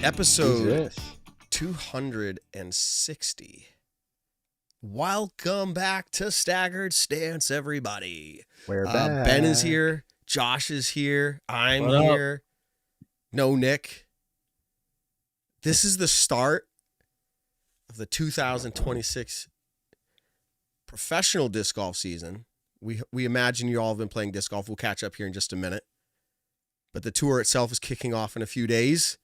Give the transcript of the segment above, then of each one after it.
Episode 260. Welcome back to Staggered Stance, everybody. We're back. Ben is here. Josh is here. I'm What here. No Nick. This is the start of the 2026 professional disc golf season. We imagine you all have been playing disc golf. We'll catch up here in just a minute. But the tour itself is kicking off in a few days.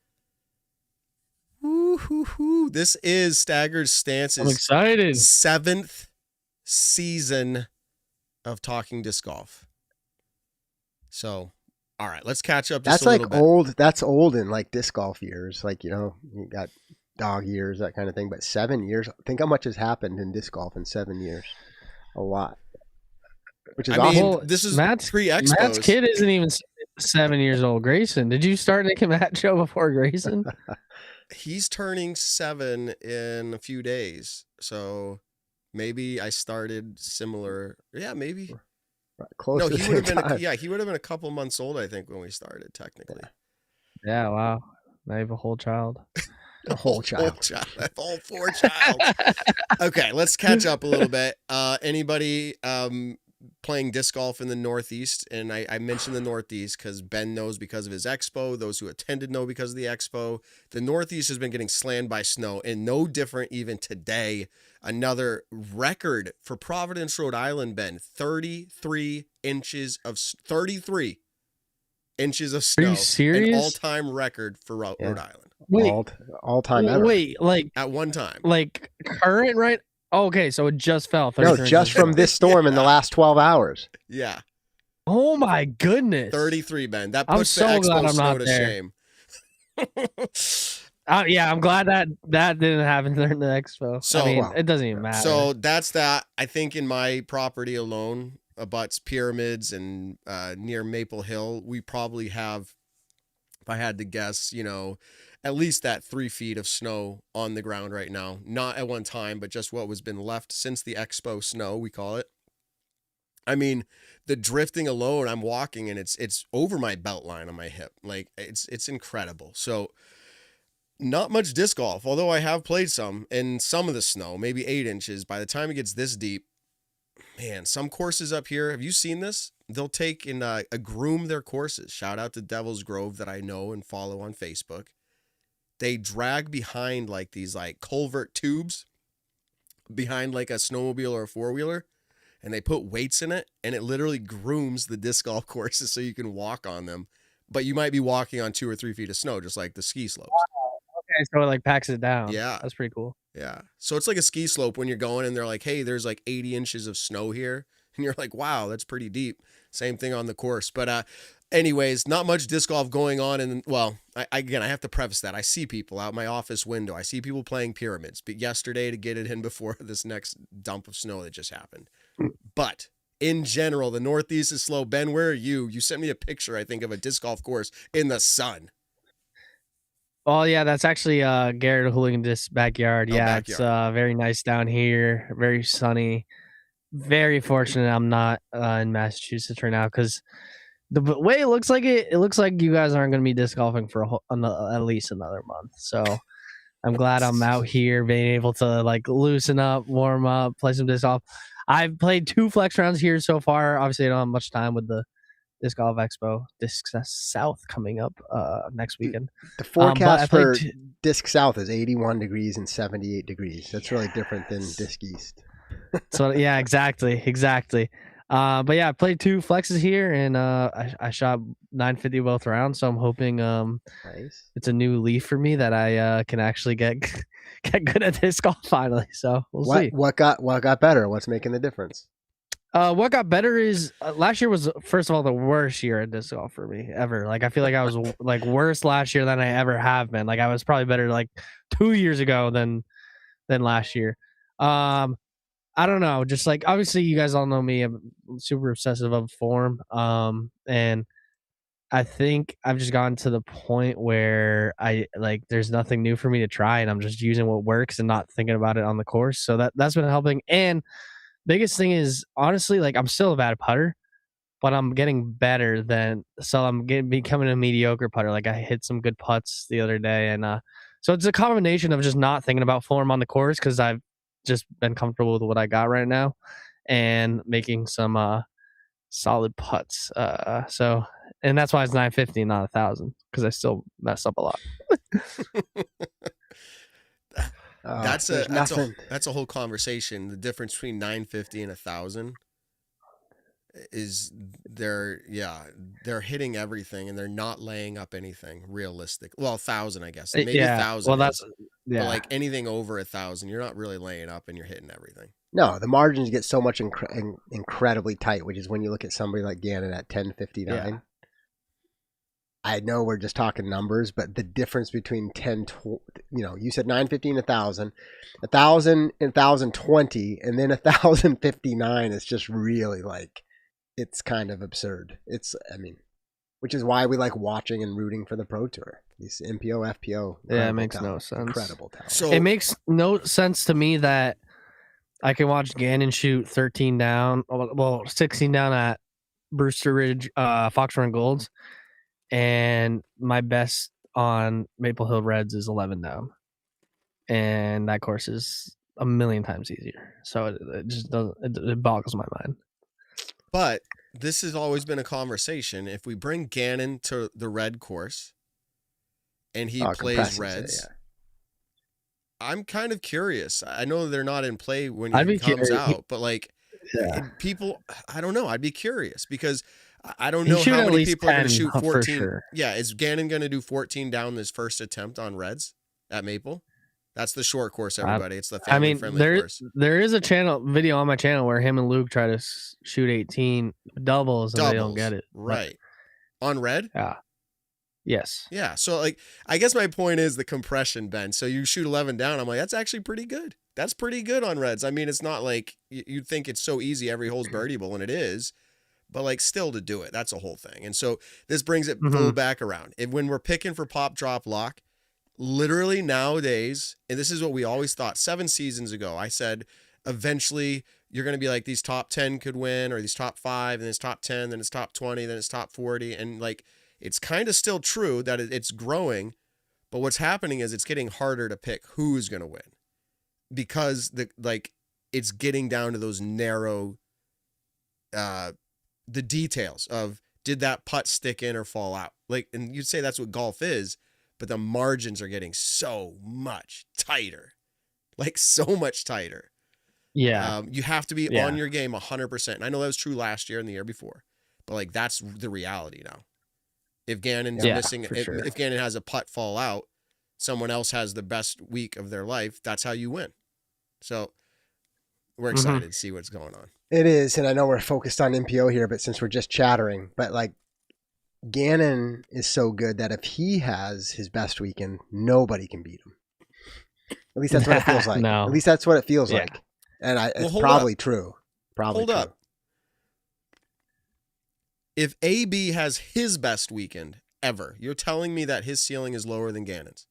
Woo-hoo-hoo. This is Staggered Stance's I'm excited. 7th season of Talking Disc Golf. So, all right, let's catch up just That's a like little bit. old. That's old in like disc golf years. Like, you know, you got dog years, that kind of thing. But 7 years, think how much has happened in disc golf in 7 years. A lot. Which is I mean, awesome. this is Matt's pre-expos. Matt's kid isn't even 7 years old. Grayson, did you start Nick and Matt show before Grayson? He's turning 7 in a few days. So maybe I started similar. Yeah, maybe. Right, close No, to he the would have same been time. he would have been a couple months old, I think, when we started, technically. Yeah, wow. Now you have a whole child. A whole child. A whole 4 child. Okay, let's catch up a little bit. Anybody playing disc golf in the Northeast? And I mentioned the Northeast because Ben knows because of his expo. Those who attended know because of the expo. The Northeast has been getting slammed by snow, and no different even today. Another record for Providence, Rhode Island, Ben. 33 inches of 33 inches of snow. Are you serious? An all-time record for Rhode Island. Wait, all time ever. wait, like At one time. like current right? Oh, okay, so it just fell. No, 33 just inches. from this storm in the last 12 hours. Yeah. Oh my goodness. 33, Ben. That I'm puts so the glad Expo I'm snow not to there. shame. Yeah, I'm glad that didn't happen during the expo. So- I mean, it doesn't even matter. So that's that. I think in my property alone, abuts Pyramids and near Maple Hill, we probably have, if I had to guess, you know, at least that 3 feet of snow on the ground right now. Not at one time, but just what was been left since the Expo snow, we call it. I mean, the drifting alone, I'm walking and it's over my belt line on my hip. Like it's incredible. So not much disc golf, although I have played some in some of the snow, maybe 8 inches. By the time it gets this deep, man, some courses up here, have you seen this? They'll take and groom their courses. Shout out to Devil's Grove that I know and follow on Facebook. They drag behind like these like culvert tubes behind like a snowmobile or a four-wheeler, and they put weights in it, and it literally grooms the disc golf courses so you can walk on them. But you might be walking on 2 or 3 feet of snow, just like the ski slopes. okay, so it like packs it down. Yeah. That's pretty cool. Yeah. So it's like a ski slope when you're going and they're like, hey, there's like 80 inches of snow here. And you're like, wow, that's pretty deep. Same thing on the course. But anyways, not much disc golf going on. And well, I have to preface that. I see people out my office window. I see people playing Pyramids. But yesterday to get it in before this next dump of snow that just happened. But in general, the Northeast is slow. Ben, where are you? You sent me a picture, I think, of a disc golf course in the sun. Oh yeah, that's actually Garrett Hooligan's backyard. Oh, Yeah, backyard. it's very nice down here, very sunny. Very fortunate I'm not in Massachusetts right now because the way it looks like you guys aren't going to be disc golfing for at least another month. So I'm glad I'm out here being able to like loosen up, warm up, play some disc golf. I've played 2 flex rounds here so far. Obviously, I don't have much time with the Disc Golf Expo, Disc South coming up next weekend. The forecast but I for played Disc South is 81 degrees and 78 degrees. That's really different than Disc East. So yeah, exactly. But yeah, I played 2 flexes here, and I shot 950 both rounds. So I'm hoping Nice. it's a new leaf for me that I can actually get good at disc golf finally. So we'll see. What got better? What's making the difference? What got better is last year was first of all the worst year at disc golf for me ever. Like I feel like I was like worse last year than I ever have been. Like I was probably better like 2 years ago than last year. I don't know. Just like obviously you guys all know me. I'm super obsessive of form. And I think I've just gotten to the point where I like there's nothing new for me to try, and I'm just using what works and not thinking about it on the course. So that's been helping. And biggest thing is honestly, like I'm still a bad putter, but I'm getting better so I'm becoming a mediocre putter. Like I hit some good putts the other day, and so it's a combination of just not thinking about form on the course because I've just been comfortable with what I got right now, and making some solid putts. So and that's why it's 950, not 1,000, because I still mess up a lot. That's a whole conversation. The difference between 950 and 1,000 is they're hitting everything and they're not laying up anything realistic. Well, 1,000, I guess. Maybe 1,000. Well, that's but like anything over 1,000, you're not really laying up and you're hitting everything. No, the margins get so much incredibly tight, which is when you look at somebody like Gannon at 1059. Yeah. I know we're just talking numbers, but the difference between 10, you said 950 and 1,000, 1,000 and 1,020, and then 1,059 is just really like, it's kind of absurd. Which is why we like watching and rooting for the Pro Tour. These MPO, FPO. Yeah, it makes no sense. Incredible talent. So it makes no sense to me that I can watch Gannon shoot 13 down, 16 down at Brewster Ridge, Fox Run Golds, and my best on Maple Hill Reds is 11 down, and that course is a million times easier. So it just doesn't. It boggles my mind. But this has always been a conversation. If we bring Gannon to the red course, and he plays reds. I'm kind of curious. I know they're not in play when he comes out, but like people, I don't know. I'd be curious because I don't know how many people are going to shoot 14. Sure. Yeah. Is Gannon going to do 14 down this first attempt on reds at Maple? That's the short course, everybody. It's the family-friendly course. There is a video on my channel where him and Luke try to shoot 18 doubles and they don't get it. Right. On red? Yeah. Yes. Yeah. So, like, I guess my point is the compression, Ben. So you shoot 11 down. I'm like, that's actually pretty good. That's pretty good on reds. I mean, it's not like you'd think it's so easy. Every hole's birdieable, and it is. But, like, still to do it, that's a whole thing. And so this brings it full back around. When we're picking for pop, drop, lock, literally nowadays, and this is what we always thought 7 seasons ago, I said, eventually you're going to be like, these top 10 could win, or these top 5, and it's top 10, then it's top 20, then it's top 40. And, like, it's kind of still true that it's growing, but what's happening is it's getting harder to pick who's going to win because it's getting down to those narrow, the details of did that putt stick in or fall out? Like, and you'd say that's what golf is, but the margins are getting so much tighter, like so much tighter. Yeah. You have to be on your game 100%. And I know that was true last year and the year before, but like, that's the reality now. If Gannon's missing, if Gannon has a putt fall out, someone else has the best week of their life. That's how you win. So we're excited to see what's going on. It is. And I know we're focused on MPO here, but since we're just chattering, but like Gannon is so good that if he has his best weekend, nobody can beat him. At least that's what it feels like. No. At least that's what it feels like. And it's probably true. Hold up. If AB has his best weekend ever, you're telling me that his ceiling is lower than Gannon's?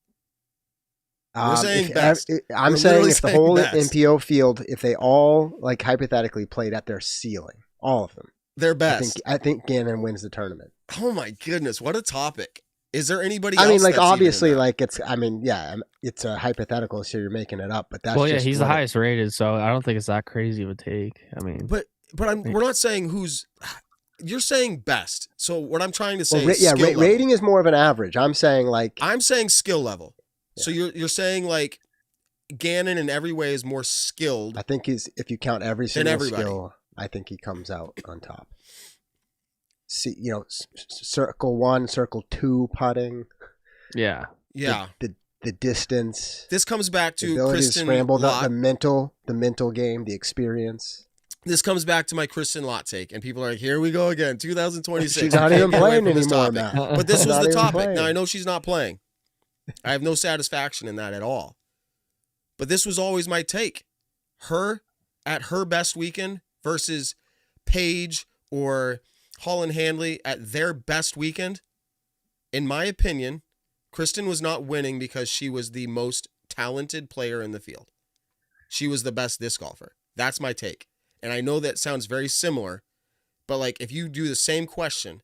We're saying best. I'm saying if the whole MPO field, if they all like hypothetically played at their ceiling, all of them, their best, I think Gannon wins the tournament. Oh my goodness, what a topic! Is there anybody else? I mean, like obviously, like it's a hypothetical, so you're making it up. But that's he's the highest rated, so I don't think it's that crazy of a take. I mean, but we're not saying who's. You're saying best. So what I'm trying to say is rating is more of an average. I'm saying skill level. Yeah. So you're saying like Gannon in every way is more skilled. I think if you count every single skill, I think he comes out on top. See, circle 1, circle 2 putting. Yeah. Yeah. The distance. This comes back to the ability Kristen to scramble, Lott. the mental game, the experience. This comes back to my Kristen Lott take, and people are like, here we go again, 2026. She's not even playing anymore, Matt. But this was the topic. Now, I know she's not playing. I have no satisfaction in that at all. But this was always my take. Her at her best weekend versus Paige or Holland Handley at their best weekend. In my opinion, Kristen was not winning because she was the most talented player in the field. She was the best disc golfer. That's my take. And I know that sounds very similar, But like if you do the same question,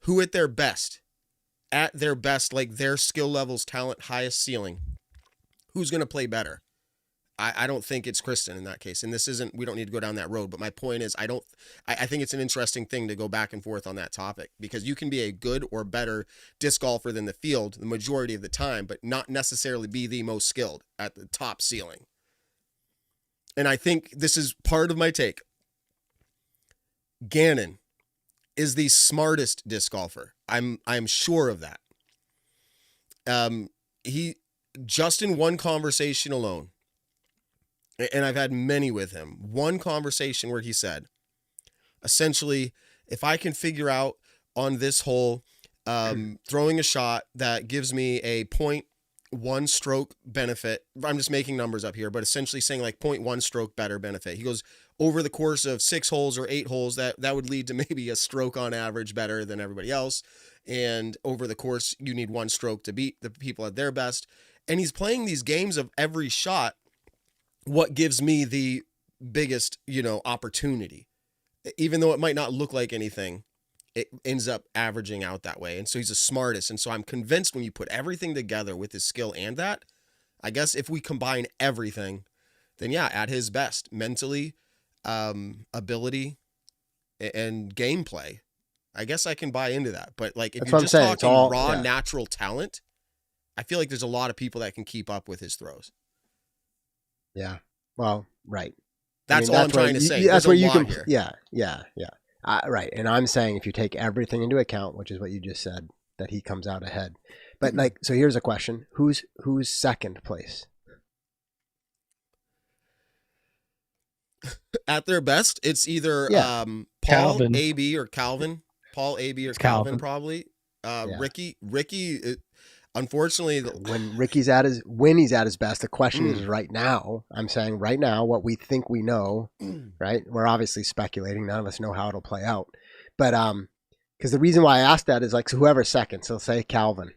who at their best, like their skill levels, talent, highest ceiling, who's going to play better? I don't think it's Kristen in that case. And this isn't, we don't need to go down that road. But my point is, I think it's an interesting thing to go back and forth on that topic, because you can be a good or better disc golfer than the field the majority of the time, but not necessarily be the most skilled at the top ceiling. And I think this is part of my take. Gannon is the smartest disc golfer. I'm sure of that. He just in one conversation alone, and I've had many with him, one conversation where he said, essentially, if I can figure out on this hole, throwing a shot that gives me a 0.1 stroke benefit, I'm just making numbers up here, but essentially saying like 0.1 stroke better benefit. He goes, over the course of 6 holes or 8 holes, that would lead to maybe a stroke on average better than everybody else. And over the course, you need 1 stroke to beat the people at their best. And he's playing these games of every shot. What gives me the biggest, opportunity, even though it might not look like anything, it ends up averaging out that way. And so he's the smartest. And so I'm convinced when you put everything together with his skill and that, I guess if we combine everything, then yeah, at his best, mentally, ability, and gameplay, I guess I can buy into that. But like, if you're just talking raw natural talent, I feel like there's a lot of people that can keep up with his throws. Yeah. Well, right. That's all I'm trying to say. That's where you can. Yeah. Right. And I'm saying if you take everything into account, which is what you just said, that he comes out ahead. But like, so here's a question: who's second place? At their best, it's either Paul, Calvin. AB, or Calvin. Paul, AB, or Calvin, probably. Ricky. Unfortunately, when he's at his best, the question is right now. I'm saying right now what we think we know, right? We're obviously speculating. None of us know how it'll play out. But because the reason why I asked that is like, so whoever's second, so say Calvin.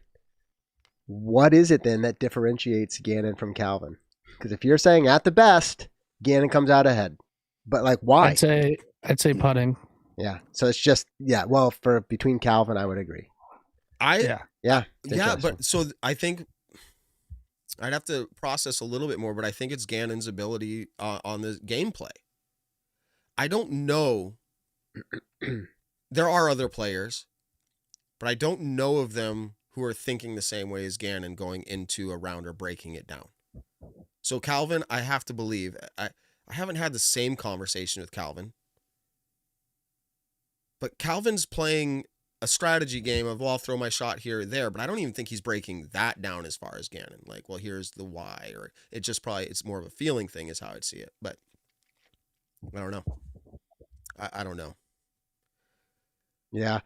What is it then that differentiates Gannon from Calvin? Because if you're saying at the best, Gannon comes out ahead. But like, why? I'd say putting. Yeah. So it's just well, for between Calvin, I would agree. But so I think I'd have to process a little bit more, but I think it's Gannon's ability on the gameplay. I don't know. There are other players, but I don't know of them who are thinking the same way as Gannon going into a round or breaking it down. So Calvin, I have to believe, I haven't had the same conversation with Calvin, but Calvin's playing a strategy game of, well, I'll throw my shot here or there, but I don't even think he's breaking that down as far as Gannon. Like, well, here's the why, or it's more of a feeling thing is how I'd see it. But I don't know. I don't know. Yeah.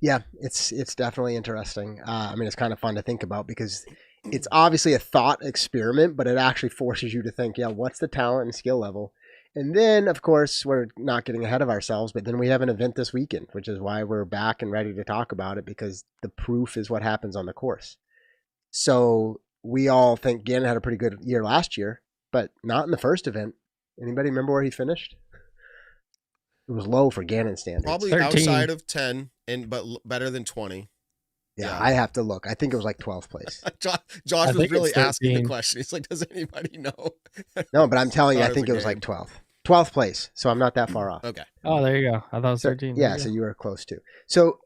It's definitely interesting. I mean, it's kind of fun to think about because it's obviously a thought experiment, but it actually forces you to think, what's the talent and skill level? And then, of course, we're not getting ahead of ourselves, but then we have an event this weekend, which is why we're back and ready to talk about it, because the proof is what happens on the course. So we all think Gannon had a pretty good year last year, but not in the first event. Anybody remember where he finished? It was low for Gannon standards. Probably 13. Outside of 10, but better than 20. Yeah, I have to look. I think it was like 12th place. Josh was really asking the question. He's like, does anybody know? No, but I'm telling you, I think it was like 12th. 12th place. So I'm not that far off. Okay. Oh, there you go. I thought it was 13. Yeah, so you were close too. So,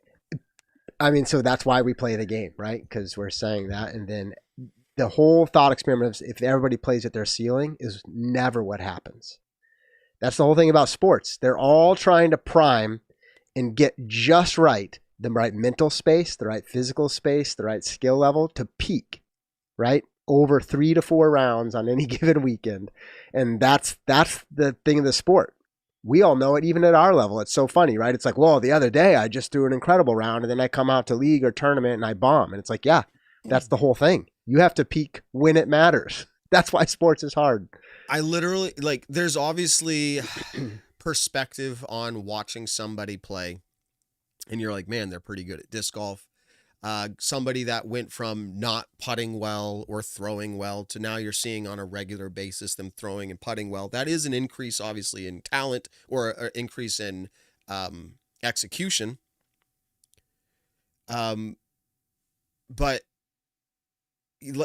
I mean, so that's why we play the game, right? Because we're saying that. And then the whole thought experiment of if everybody plays at their ceiling is never what happens. That's the whole thing about sports. They're all trying to prime and get just right, the right mental space, the right physical space, the right skill level to peak, right? Over 3 to 4 rounds on any given weekend. And that's the thing of the sport. We all know it even at our level. It's so funny, right? It's like, well, the other day I just threw an incredible round and then I come out to league or tournament and I bomb. And it's like, yeah, that's the whole thing. You have to peak when it matters. That's why sports is hard. I literally, like, there's obviously perspective on watching somebody play and you're like, man, they're pretty good at disc golf. Somebody that went from not putting well or throwing well to now you're seeing on a regular basis them throwing and putting well. That is an increase, obviously, in talent or an increase in execution. But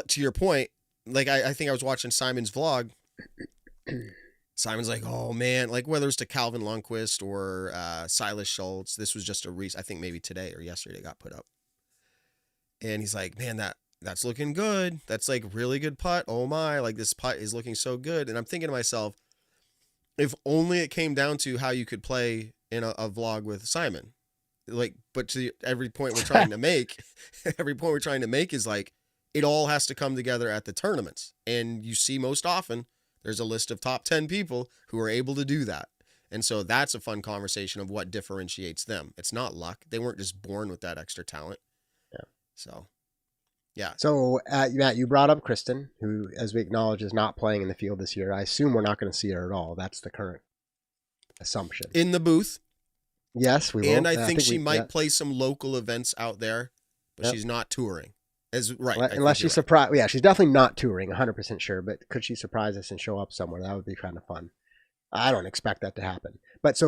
to your point, like I think I was watching Simon's vlog. Simon's like, oh man, like whether it's to Calvin Lundquist or Silas Schultz, this was just I think maybe today or yesterday got put up. And he's like, man, that's looking good. That's like really good putt. Oh my, like this putt is looking so good. And I'm thinking to myself, if only it came down to how you could play in a vlog with Simon. Like, but to every point we're trying to make, is like, it all has to come together at the tournaments. And you see most often there's a list of top 10 people who are able to do that. And so that's a fun conversation of what differentiates them. It's not luck. They weren't just born with that extra talent. Yeah. So, yeah. So, Matt, you brought up Kristen, who, as we acknowledge, is not playing in the field this year. I assume we're not going to see her at all. That's the current assumption. In the booth. Yes, we will. And I think she might play some local events out there, but she's not touring. Unless she's surprised. Yeah, she's definitely not touring, 100% sure. But could she surprise us and show up somewhere? That would be kind of fun. I don't expect that to happen. But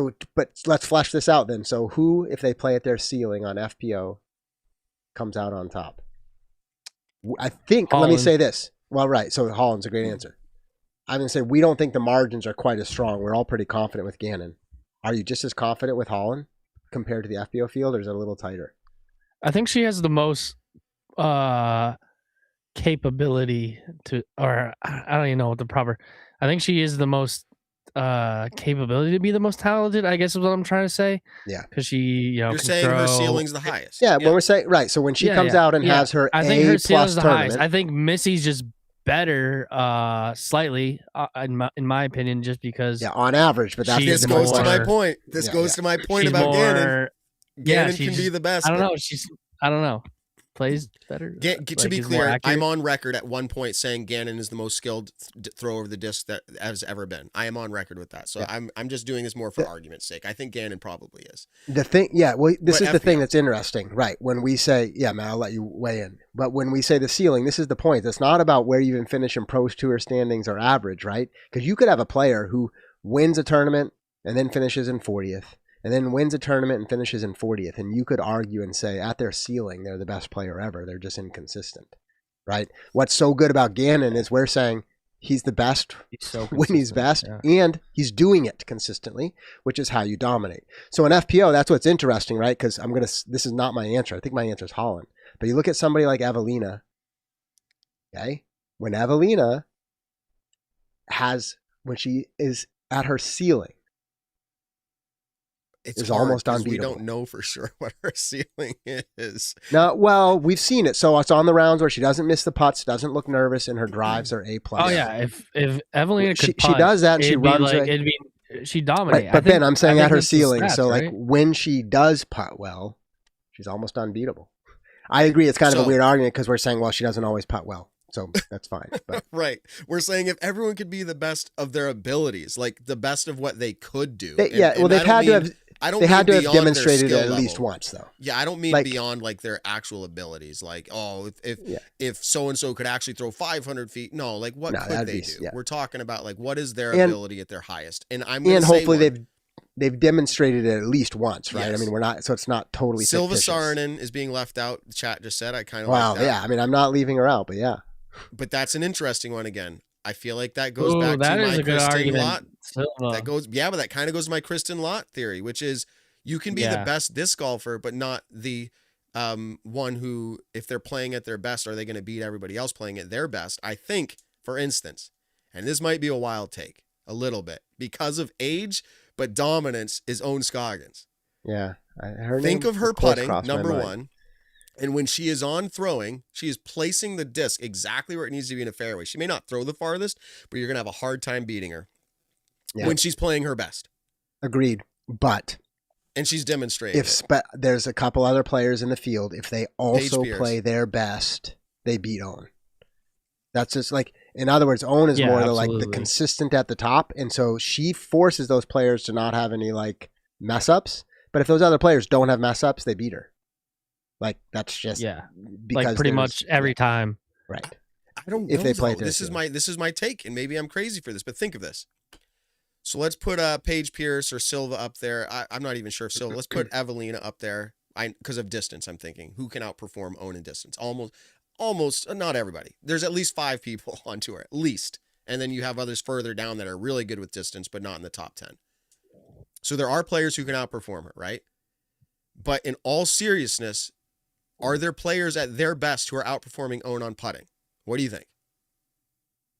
let's flesh this out then. So who, if they play at their ceiling on FPO, comes out on top? I think, Holland. Let me say this. Well, right. So Holland's a great answer. I'm going to say we don't think the margins are quite as strong. We're all pretty confident with Gannon. Are you just as confident with Holland compared to the FPO field, or is it a little tighter? I think she has the most capability to, or I don't even know what the proper. I think she is the most capability to be the most talented, I guess is what I'm trying to say. Yeah. Because she, you're saying her ceiling's the highest. Yeah, when we're saying, right. So when she comes out and has her I think her ceiling's the tournament, highest. I think Missy's just better slightly in my opinion, just because on average, but that's this goes to my point. This goes to my point about Gannon. Gannon can be the best. I don't know. Plays better. To be clear, I'm on record at one point saying Gannon is the most skilled thrower of the disc that has ever been. I am on record with that. So I'm just doing this more for argument's sake. I think Gannon probably is. The thing, this is the thing that's interesting, right? When we say, Matt, I'll let you weigh in. But when we say the ceiling, this is the point. It's not about where you even finish in Pros Tour standings or average, right? Because you could have a player who wins a tournament and then finishes in 40th. And then wins a tournament and finishes in 40th. And you could argue and say at their ceiling, they're the best player ever. They're just inconsistent, right? What's so good about Gannon is we're saying he's the best when he's best, and he's doing it consistently, which is how you dominate. So in FPO, that's what's interesting, right? Because this is not my answer. I think my answer is Holland. But you look at somebody like Evelina, okay? When Evelina when she is at her ceiling, it's almost unbeatable. We don't know for sure what her ceiling is. No, well, we've seen it. So it's on the rounds where she doesn't miss the putts, doesn't look nervous, and her drives are A+. Oh yeah, if Evelina could putt, she does that, and she runs. She dominates. Right, but Ben, I'm saying at her ceiling. Stats, so like when she does putt well, she's almost unbeatable. I agree. It's kind of a weird argument because we're saying, well, she doesn't always putt well. So that's fine. But. Right. We're saying if everyone could be the best of their abilities, like the best of what they could do. They've had to have demonstrated it at least once, though. Yeah, I don't mean beyond like their actual abilities. Like, if so-and-so could actually throw 500 feet. No, like what could they do? Yeah. We're talking about like what is their ability at their highest. And hopefully they've demonstrated it at least once, right? Yes. I mean, it's not totally Silva fictitious. Saarinen is being left out. The chat just said I kind of like that. Yeah. I mean, I'm not leaving her out, but yeah. But that's an interesting one again. I feel like that goes back to my Kristen Lott. That goes, but that kind of goes to my Kristen Lott theory, which is you can be the best disc golfer, but not the one who, if they're playing at their best, are they going to beat everybody else playing at their best? I think, for instance, and this might be a wild take, a little bit, because of age, but dominance is Owen Scoggins. Yeah. Think of her putting, number one. And when she is on throwing, she is placing the disc exactly where it needs to be in a fairway. She may not throw the farthest, but you're going to have a hard time beating her when she's playing her best. Agreed. And she's demonstrated there's a couple other players in the field. If they also play their best, they beat Owen. That's just like, in other words, Owen is more the consistent at the top. And so she forces those players to not have any like mess ups. But if those other players don't have mess ups, they beat her. Like that's just because like pretty much every time, right? I don't know if they play. This is my take, and maybe I'm crazy for this, but think of this: So let's put Paige Pierce or Silva up there. I'm not even sure if Silva. Let's put Evelina up there. Because of distance, I'm thinking who can outperform Own in distance. Almost not everybody. There's at least 5 people on tour, at least. And then you have others further down that are really good with distance, but not in the top 10. So there are players who can outperform her, right? But in all seriousness, are there players at their best who are outperforming Own on putting? What do you think?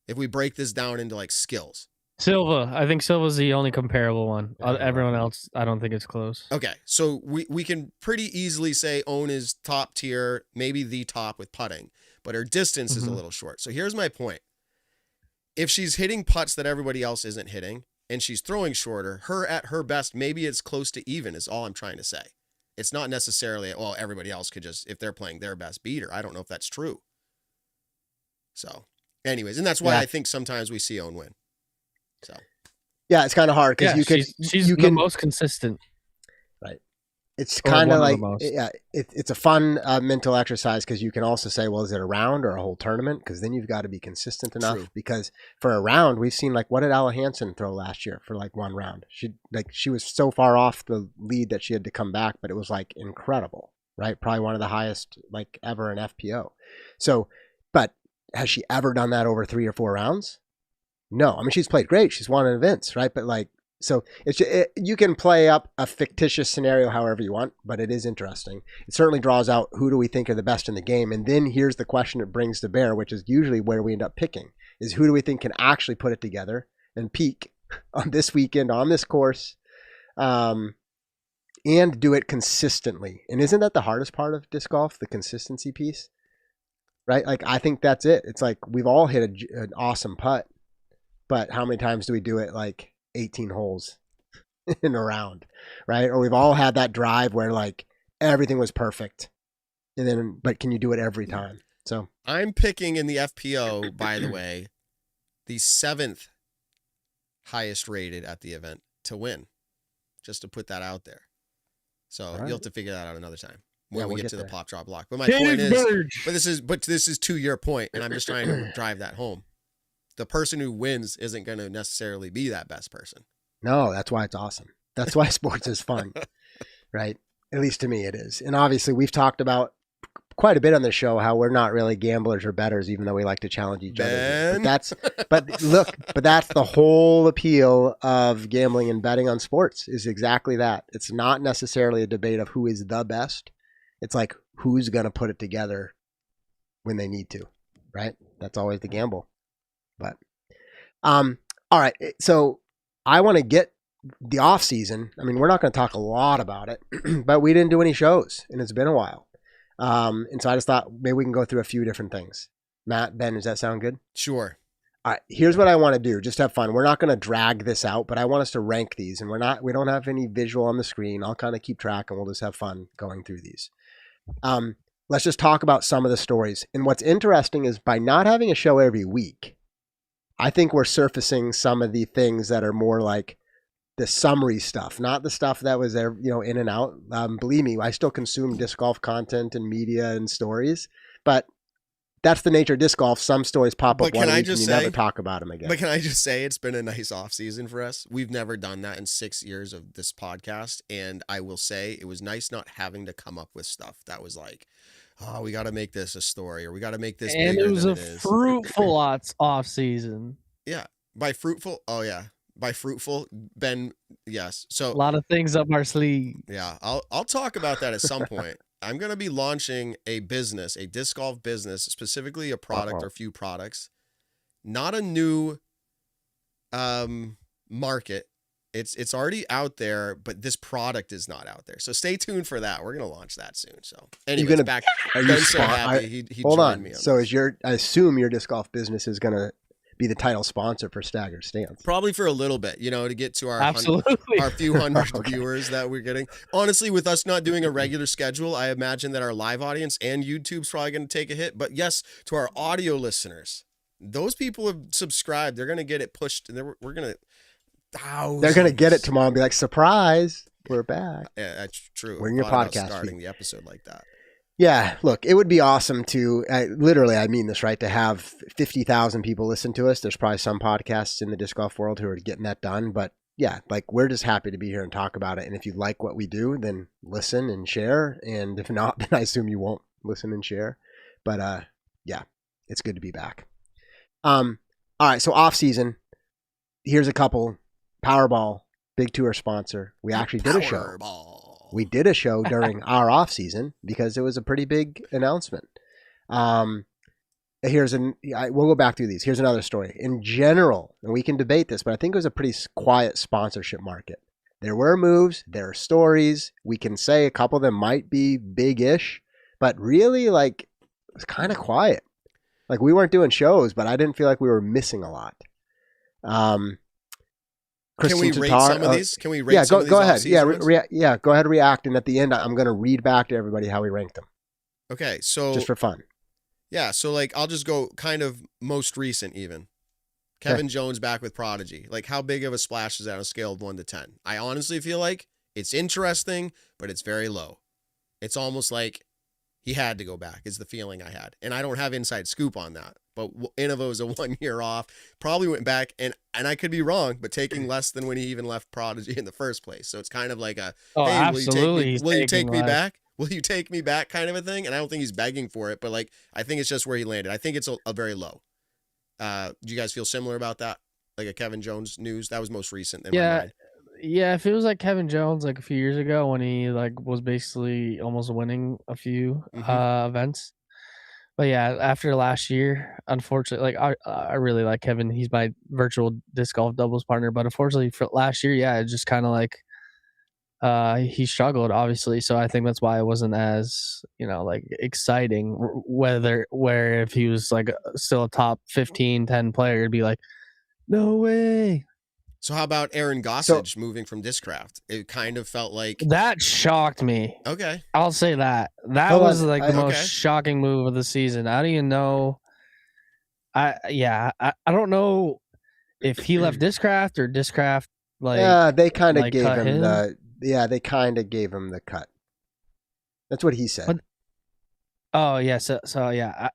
If we break this down into like skills. Silva. I think Silva's the only comparable one. Everyone else, I don't think it's close. Okay, so we can pretty easily say Own is top tier, maybe the top with putting, but her distance is a little short. So here's my point. If she's hitting putts that everybody else isn't hitting, and she's throwing shorter, her at her best, maybe it's close to even is all I'm trying to say. It's not necessarily, well, everybody else could just, if they're playing their best, beat her. I don't know if that's true. So anyways, and that's why I think sometimes we see Own win. So, yeah, it's kind of hard because she's the most consistent. Right. It's kind of like, it's a fun mental exercise because you can also say, well, is it a round or a whole tournament? Because then you've got to be consistent enough. True. Because for a round, we've seen like, what did Ella Hansen throw last year for like one round? She was so far off the lead that she had to come back, but it was like incredible, right? Probably one of the highest like ever in FPO. So, but has she ever done that over 3 or 4 rounds? No, I mean, she's played great. She's won events, right? But like, so you can play up a fictitious scenario however you want, but it is interesting. It certainly draws out who do we think are the best in the game. And then here's the question it brings to bear, which is usually where we end up picking, is who do we think can actually put it together and peak on this weekend, on this course, and do it consistently. And isn't that the hardest part of disc golf, the consistency piece? Right? Like, I think that's it. It's like we've all hit an awesome putt. But how many times do we do it like 18 holes in a round, right? Or we've all had that drive where like everything was perfect. And then, but can you do it every time? So I'm picking in the FPO, by the way, the 7th highest rated at the event to win, just to put that out there. So you'll have to figure that out another time when we get to the pop drop block. But my point is, but this is to your point, and I'm just trying to drive that home. The person who wins isn't going to necessarily be that best person. No, that's why it's awesome. That's why sports is fun, right? At least to me it is. And obviously we've talked about quite a bit on the show how we're not really gamblers or bettors, even though we like to challenge each other. But that's the whole appeal of gambling and betting on sports is exactly that. It's not necessarily a debate of who is the best. It's like who's going to put it together when they need to, right? That's always the gamble. But, all right. So I want to get the off season. I mean, we're not going to talk a lot about it, but we didn't do any shows and it's been a while. And so I just thought maybe we can go through a few different things. Matt, Ben, does that sound good? Sure. All right. Here's what I want to do. Just have fun. We're not going to drag this out, but I want us to rank these and we don't have any visual on the screen. I'll kind of keep track and we'll just have fun going through these. Let's just talk about some of the stories. And what's interesting is by not having a show every week, I think we're surfacing some of the things that are more like the summary stuff, not the stuff that was there, in and out. Believe me, I still consume disc golf content and media and stories, but that's the nature of disc golf. Some stories pop up one week and you never talk about them again. But can I just say it's been a nice off season for us? We've never done that in 6 years of this podcast. And I will say it was nice not having to come up with stuff that was like, oh, we got to make this a story or we got to make this bigger than it is. And it was a fruitful off season. Yeah. By fruitful. Oh yeah. By fruitful, Ben. Yes. So a lot of things up our sleeve. Yeah. I'll talk about that at some point. I'm going to be launching a business, a disc golf business, specifically a product or a few products, not a new, market. It's already out there, but this product is not out there. So stay tuned for that. We're going to launch that soon. So anyways, back. Are you so happy he hold on. Me on so this. I assume your disc golf business is going to be the title sponsor for Staggered Stance. Probably for a little bit, to get to our few hundred viewers that we're getting. Honestly, with us not doing a regular schedule, I imagine that our live audience and YouTube's probably going to take a hit. But yes, to our audio listeners, those people have subscribed. They're going to get it pushed, and we're going to thousands. They're going to get it tomorrow and be like, surprise, we're back. Yeah, that's true. We're in your podcast starting the episode like that. Yeah, look, it would be awesome to literally, I mean this, right? To have 50,000 people listen to us. There's probably some podcasts in the disc golf world who are getting that done. But yeah, like we're just happy to be here and talk about it. And if you like what we do, then listen and share. And if not, then I assume you won't listen and share. But yeah, it's good to be back. All right, so off season. Here's a couple. Powerball, big tour sponsor. We actually did a show. We did a show during our off season because it was a pretty big announcement. We'll go back through these. Here's another story. In general, and we can debate this, but I think it was a pretty quiet sponsorship market. There were moves, there are stories. We can say a couple of them might be big-ish, but really, like, it was kind of quiet. Like, we weren't doing shows, but I didn't feel like we were missing a lot. Can we rate some of these? Can we rate some of these? Go ahead. Yeah, go ahead and react. And at the end, I'm going to read back to everybody how we ranked them. Okay, so just for fun. Yeah, so like I'll just go kind of most recent even. Kevin Jones back with Prodigy. Like how big of a splash is that on a scale of 1 to 10? I honestly feel like it's interesting, but it's very low. It's almost like he had to go back is the feeling I had. And I don't have inside scoop on that. But Innova was a 1 year off, probably went back, and I could be wrong, but taking less than when he even left Prodigy in the first place. So it's kind of like a, hey, absolutely. will you take me back? Will you take me back kind of a thing? And I don't think he's begging for it, but like I think it's just where he landed. I think it's a very low. Do you guys feel similar about that? Like a Kevin Jones news? That was most recent. Yeah, if it was like Kevin Jones like a few years ago when he like was basically almost winning a few events. But yeah, after last year, unfortunately, like I really like Kevin. He's my virtual disc golf doubles partner. But unfortunately for last year, yeah, it just kind of like he struggled, obviously. So I think that's why it wasn't as, like exciting. Where if he was like still a top 15, 10 player, it'd be like, no way. So how about Aaron Gossage moving from Discraft? It kind of felt like that shocked me. Okay, I'll say that was like the most shocking move of the season. I don't even know. I don't know if he left Discraft or Discraft they kind of gave him they kind of gave him the cut. That's what he said. Oh yeah, so yeah.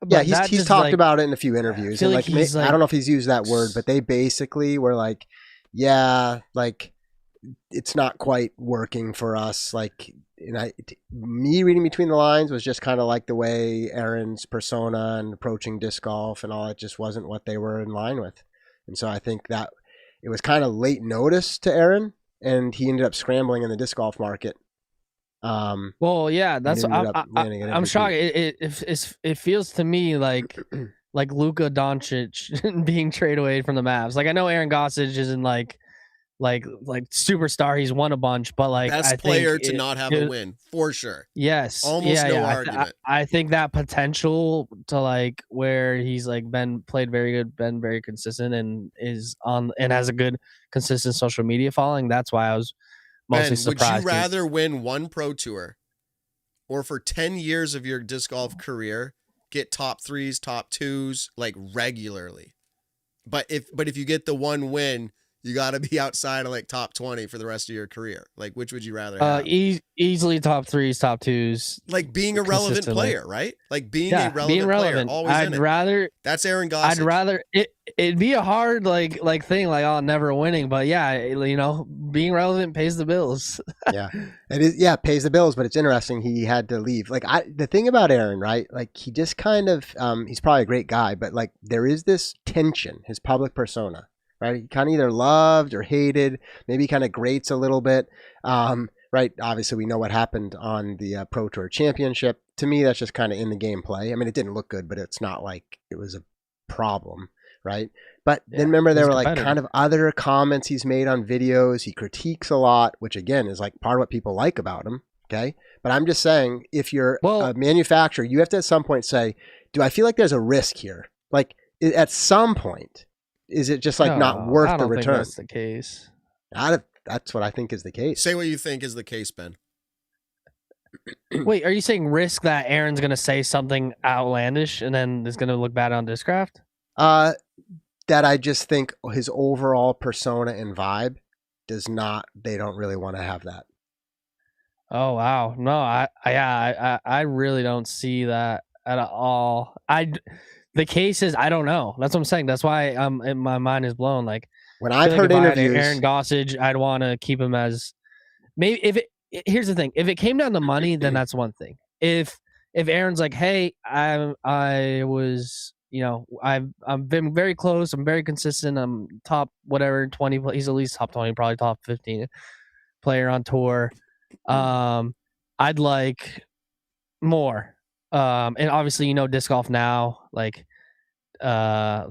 He's talked about it in a few interviews. And I don't know if he's used that word, but they basically were like, yeah, like it's not quite working for us. Like, me reading between the lines was just kind of like the way Aaron's persona and approaching disc golf and all that just wasn't what they were in line with. And so I think that it was kind of late notice to Aaron, and he ended up scrambling in the disc golf market. Well, yeah, that's I'm shocked. It feels to me like Luka Doncic being traded away from the Mavs. Like I know Aaron Gossage isn't like superstar. He's won a bunch, but like best player to not have a win for sure. Yes, almost no argument. I think that potential to like where he's like played very good, been very consistent, and is on and has a good consistent social media following. That's why I was mostly surprised. Would you rather win one pro tour, or for 10 years of your disc golf career get top 3s, top 2s like regularly? But if you get the one win, you got to be outside of like top 20 for the rest of your career. Like, which would you rather have? Easily top 3s, top 2s. Like being a relevant player, right? Like being a relevant player. Always that's Aaron Gossage. I'd rather it'd be a hard like thing, like never winning. But yeah, being relevant pays the bills. Yeah, it is. Yeah, pays the bills. But it's interesting. He had to leave. Like the thing about Aaron, right? Like he just kind of he's probably a great guy, but like there is this tension, his public persona. Right, he kind of either loved or hated. Maybe he kind of grates a little bit. Right, obviously we know what happened on the Pro Tour Championship. To me, that's just kind of in the gameplay. I mean, it didn't look good, but it's not like it was a problem, right? But then remember, there were like kind of other comments he's made on videos. He critiques a lot, which again is like part of what people like about him. Okay, but I'm just saying, if you're a manufacturer, you have to at some point say, do I feel like there's a risk here? Like at some point. Is it just like not worth the return? That's the case. That's what I think is the case. Say what you think is the case, Ben. Wait, are you saying risk that Aaron's going to say something outlandish and then is going to look bad on Discraft? That I just think his overall persona and vibe they don't really want to have that. Oh wow, no, I really don't see that at all. The case is I don't know. That's what I'm saying. That's why my mind is blown. Like When I I've feel like heard if I had interviews, Aaron Gossage, I'd want to keep him as maybe if it. Here's the thing: if it came down to money, then that's one thing. If Aaron's like, hey, I was, I've been very close. I'm very consistent. I'm top whatever 20. He's at least top 20, probably top 15 player on tour. I'd like more. And obviously, disc golf now, like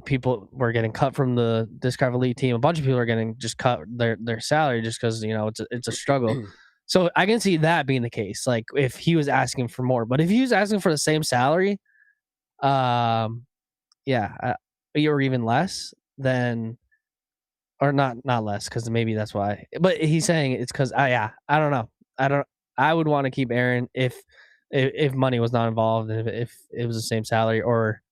people were getting cut from the disc golf elite team. A bunch of people are getting just cut their salary just because it's a struggle. So I can see that being the case. Like if he was asking for more, but if he was asking for the same salary, yeah, or even less, then or not less because maybe that's why. But he's saying it's because I don't know. I would want to keep Aaron if money was not involved, and if it was the same salary, or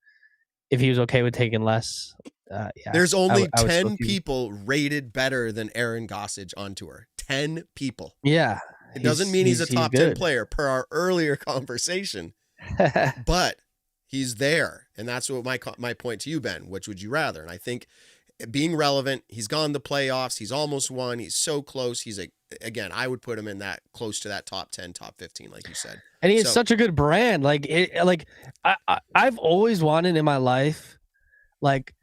if he was okay with taking less. Yeah, there's only 10 people rated better than Aaron Gossage on tour. 10 people. Yeah. It doesn't mean he's a top 10 player per our earlier conversation, but he's there. And that's what my point to you, Ben. Which would you rather? And I think being relevant, he's gone to playoffs. He's almost won. He's so close. Again, I would put him in that close to that top 10, top 15, like you said. And he has such a good brand. I've always wanted in my life, like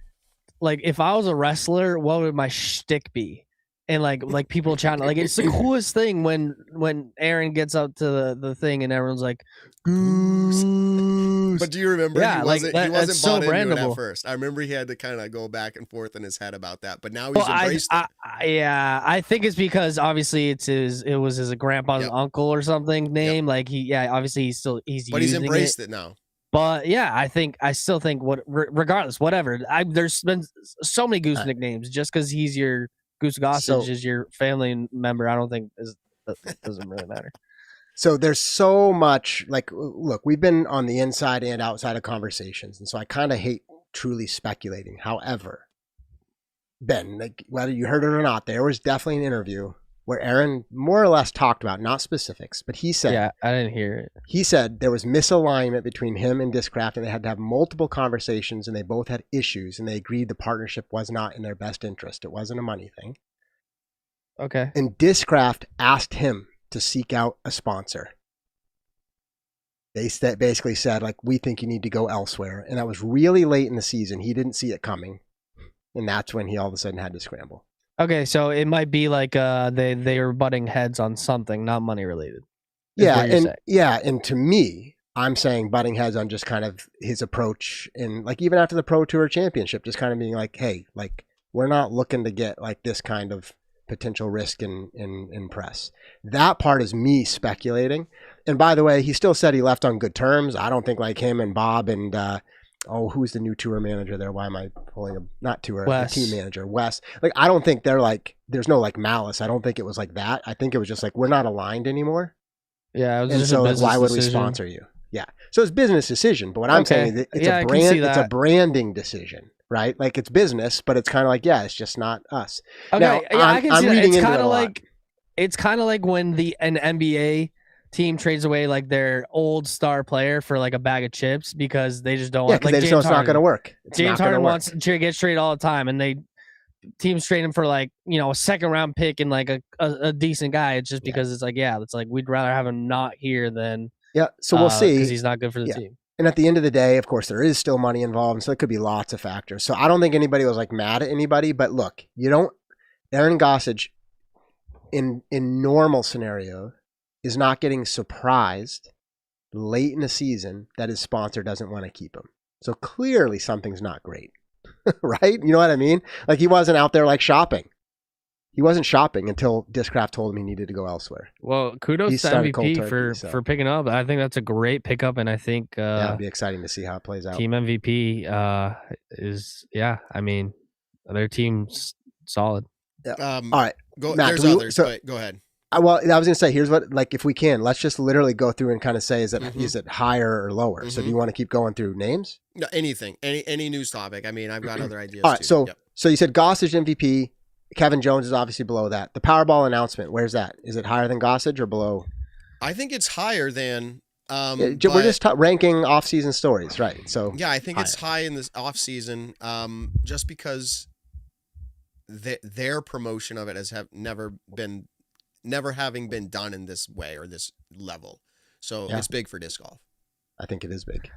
if I was a wrestler, what would my shtick be? And like people chatting, like it's the coolest thing when Aaron gets up to the thing and everyone's like, Goose. But do you remember? Yeah, he wasn't bought so into it brandable at first. I remember he had to kind of go back and forth in his head about that, but now he's embraced it. I think it's because obviously it was his grandpa's uncle or something name. Like obviously he's he's embraced it now. But yeah, I still think regardless, whatever. There's been so many Goose nicknames just because he's your Goose Gossage is your family member. I don't think that doesn't really matter. So there's so much, like, look, we've been on the inside and outside of conversations, and so I kind of hate truly speculating. However, Ben, like, whether you heard it or not, there was definitely an interview where Aaron more or less talked about, not specifics, but he said, yeah, I didn't hear it. He said there was misalignment between him and Discraft, and they had to have multiple conversations, and they both had issues, and they agreed the partnership was not in their best interest. It wasn't a money thing. Okay. And Discraft asked him to seek out a sponsor. They basically said, like, we think you need to go elsewhere. And that was really late in the season. He didn't see it coming. And that's when he all of a sudden had to scramble. Okay, so it might be like they were butting heads on something, not money related. And to me, I'm saying butting heads on just kind of his approach, and like even after the Pro Tour Championship, just kind of being like, hey, like we're not looking to get like this kind of potential risk in press. That part is me speculating. And by the way, he still said he left on good terms. I don't think like him and Bob and who's the new tour manager there? Why am I pulling a not tour, the team manager, Wes? Like I don't think they're like there's no like malice. I don't think it was like that. I think it was just like we're not aligned anymore. Yeah, it was and just so a like, why would decision. we sponsor you? Yeah. So it's business decision, but what I'm saying is it's a brand, it's a branding decision. Right, like it's business, but it's kind of like it's just not us. Okay, now, I can see that. It's kind of like when an NBA team trades away like their old star player for like a bag of chips because they just don't want. Like they just know it's not going to work. James Harden gets traded all the time, and teams trade him for like a second round pick and like a decent guy. It's just because it's like we'd rather have him not here than So we'll see because he's not good for the team. And at the end of the day, of course, there is still money involved, and so it could be lots of factors. So I don't think anybody was like mad at anybody, but look, Aaron Gossage in normal scenario is not getting surprised late in the season that his sponsor doesn't want to keep him. So clearly something's not great, right? You know what I mean? Like he wasn't out there like shopping. He wasn't shopping until Discraft told him he needed to go elsewhere. Well, kudos to MVP for picking up. I think that's a great pickup, and I think it'll be exciting to see how it plays out. Team MVP is I mean, their team's solid. Yeah. All right, Matt, there's others, but go ahead. I was gonna say, here's what, like, if we can, let's just literally go through and kind of say, is it higher or lower? So do you want to keep going through names? No, anything, any news topic. I mean, I've got other ideas. All right, too. So you said Gossage MVP. Kevin Jones is obviously below that. The Powerball announcement, where's that? Is it higher than Gossage or below? I think it's higher than. We're But just ranking off-season stories, right? So yeah, I think higher. it's high in this off season, just because their promotion of it has never having been done in this way or this level. So Yeah. it's big for disc golf. I think it is big.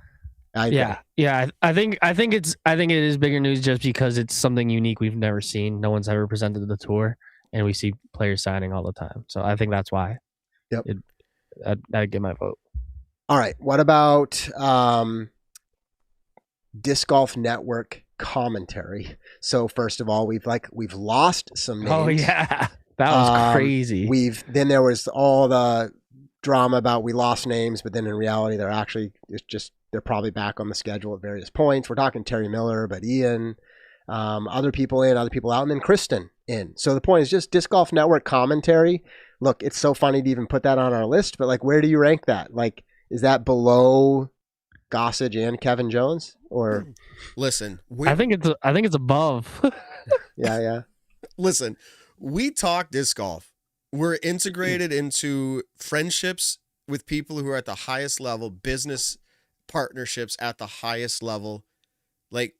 I agree. Yeah. I think it is bigger news just because it's something unique we've never seen. No one's ever presented the tour, and we see players signing all the time. So I think that's why. Yep. I'd get my vote. All right. What about Disc Golf Network commentary? So first of all, we've lost some names. Oh yeah, that was crazy. Then there was all the drama about we lost names, but then in reality they're probably back on the schedule at various points. We're talking Terry Miller, but Ian, other people in, other people out, and then Kristen in. So the point is just Disc Golf Network commentary. Look, it's so funny to even put that on our list, but like, where do you rank that? Like, is that below Gossage and Kevin Jones? Or listen, I think it's above. yeah. Listen, we talk disc golf. We're integrated into friendships with people who are at the highest level, business partnerships at the highest level. Like,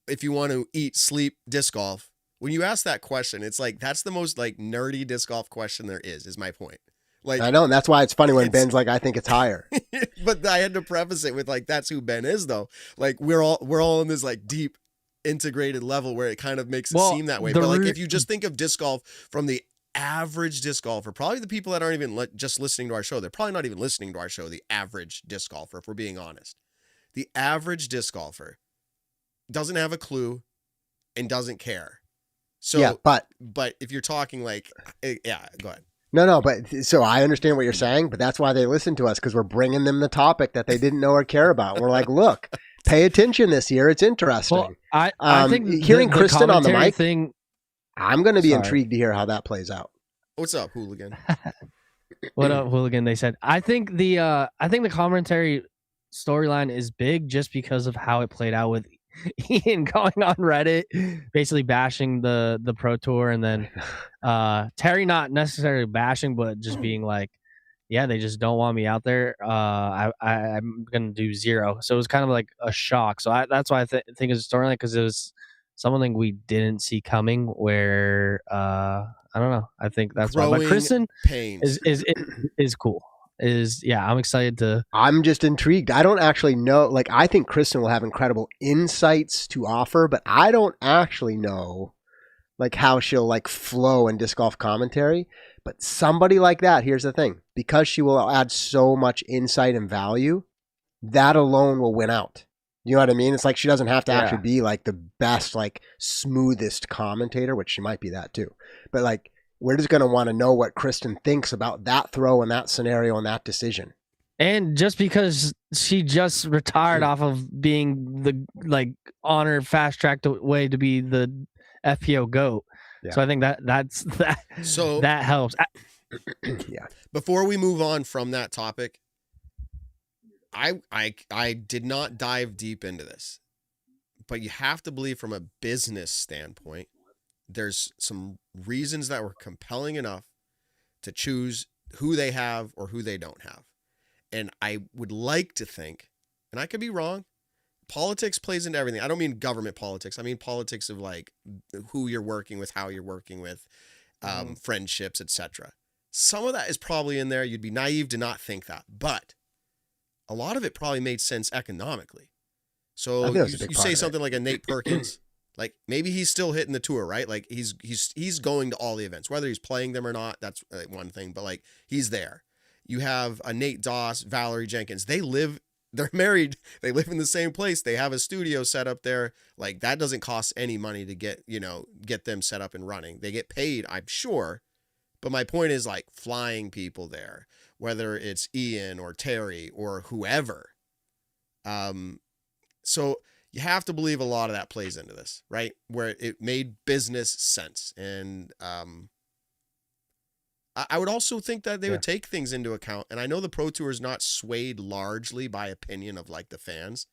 if you want to eat, sleep, disc golf, when you ask that question, it's like, that's the most like nerdy disc golf question there is my point. Like, I know, and that's why it's funny when Ben's like, I think it's higher. But I had to preface it with like, that's who Ben is though. Like, we're all in this like deep integrated level where it kind of makes it seem that way. But like, if you just think of disc golf from the average disc golfer, probably the people that aren't even just listening to our show, they're probably not even listening to our show. The average disc golfer, if we're being honest, the average disc golfer doesn't have a clue and doesn't care. So yeah, but if you're talking like, yeah, go ahead. No, but so I understand what you're saying, but that's why they listen to us, because we're bringing them the topic that they didn't know or care about. We're like, look, pay attention this year. It's interesting. Well, I think hearing Kristen on the mic, I'm going to be Sorry. intrigued to hear how that plays out. What's up, hooligan? What up, hooligan? They said. I think the commentary storyline is big just because of how it played out with Ian going on Reddit, basically bashing the Pro Tour, and then Terry not necessarily bashing, but just being like, yeah, they just don't want me out there. I'm gonna do 0. So it was kind of like a shock. So that's why I think it's a storyline, because it was something we didn't see coming. Where I don't know. I think that's why. But Kristen is cool. I'm excited to. I'm just intrigued. I don't actually know. Like, I think Kristen will have incredible insights to offer, but I don't actually know like how she'll like flow in disc golf commentary. But somebody like that, here's the thing, because she will add so much insight and value, that alone will win out. You know what I mean? It's like she doesn't have to actually be like the best, like smoothest commentator, which she might be that too. But like, we're just going to want to know what Kristen thinks about that throw and that scenario and that decision. And just because she just retired off of being the like honor fast tracked way to be the FPO GOAT. Yeah. So I think that's so that helps. Yeah. Before we move on from that topic, I did not dive deep into this, but you have to believe from a business standpoint, there's some reasons that were compelling enough to choose who they have or who they don't have. And I would like to think, and I could be wrong, politics plays into everything. I don't mean government politics. I mean politics of like who you're working with, how you're working with, friendships, etc. Some of that is probably in there. You'd be naive to not think that, but a lot of it probably made sense economically. So you say something like a Nate Perkins, like maybe he's still hitting the tour, right? Like he's going to all the events, whether he's playing them or not. That's one thing, but like he's there. You have a Nate Doss, Valerie Jenkins. They're married. They live in the same place. They have a studio set up there. Like that doesn't cost any money to get them set up and running. They get paid, I'm sure. But my point is like flying people there, whether it's Ian or Terry or whoever. So you have to believe a lot of that plays into this, right? Where it made business sense. And I would also think that they would take things into account. And I know the Pro Tour is not swayed largely by opinion of like the fans.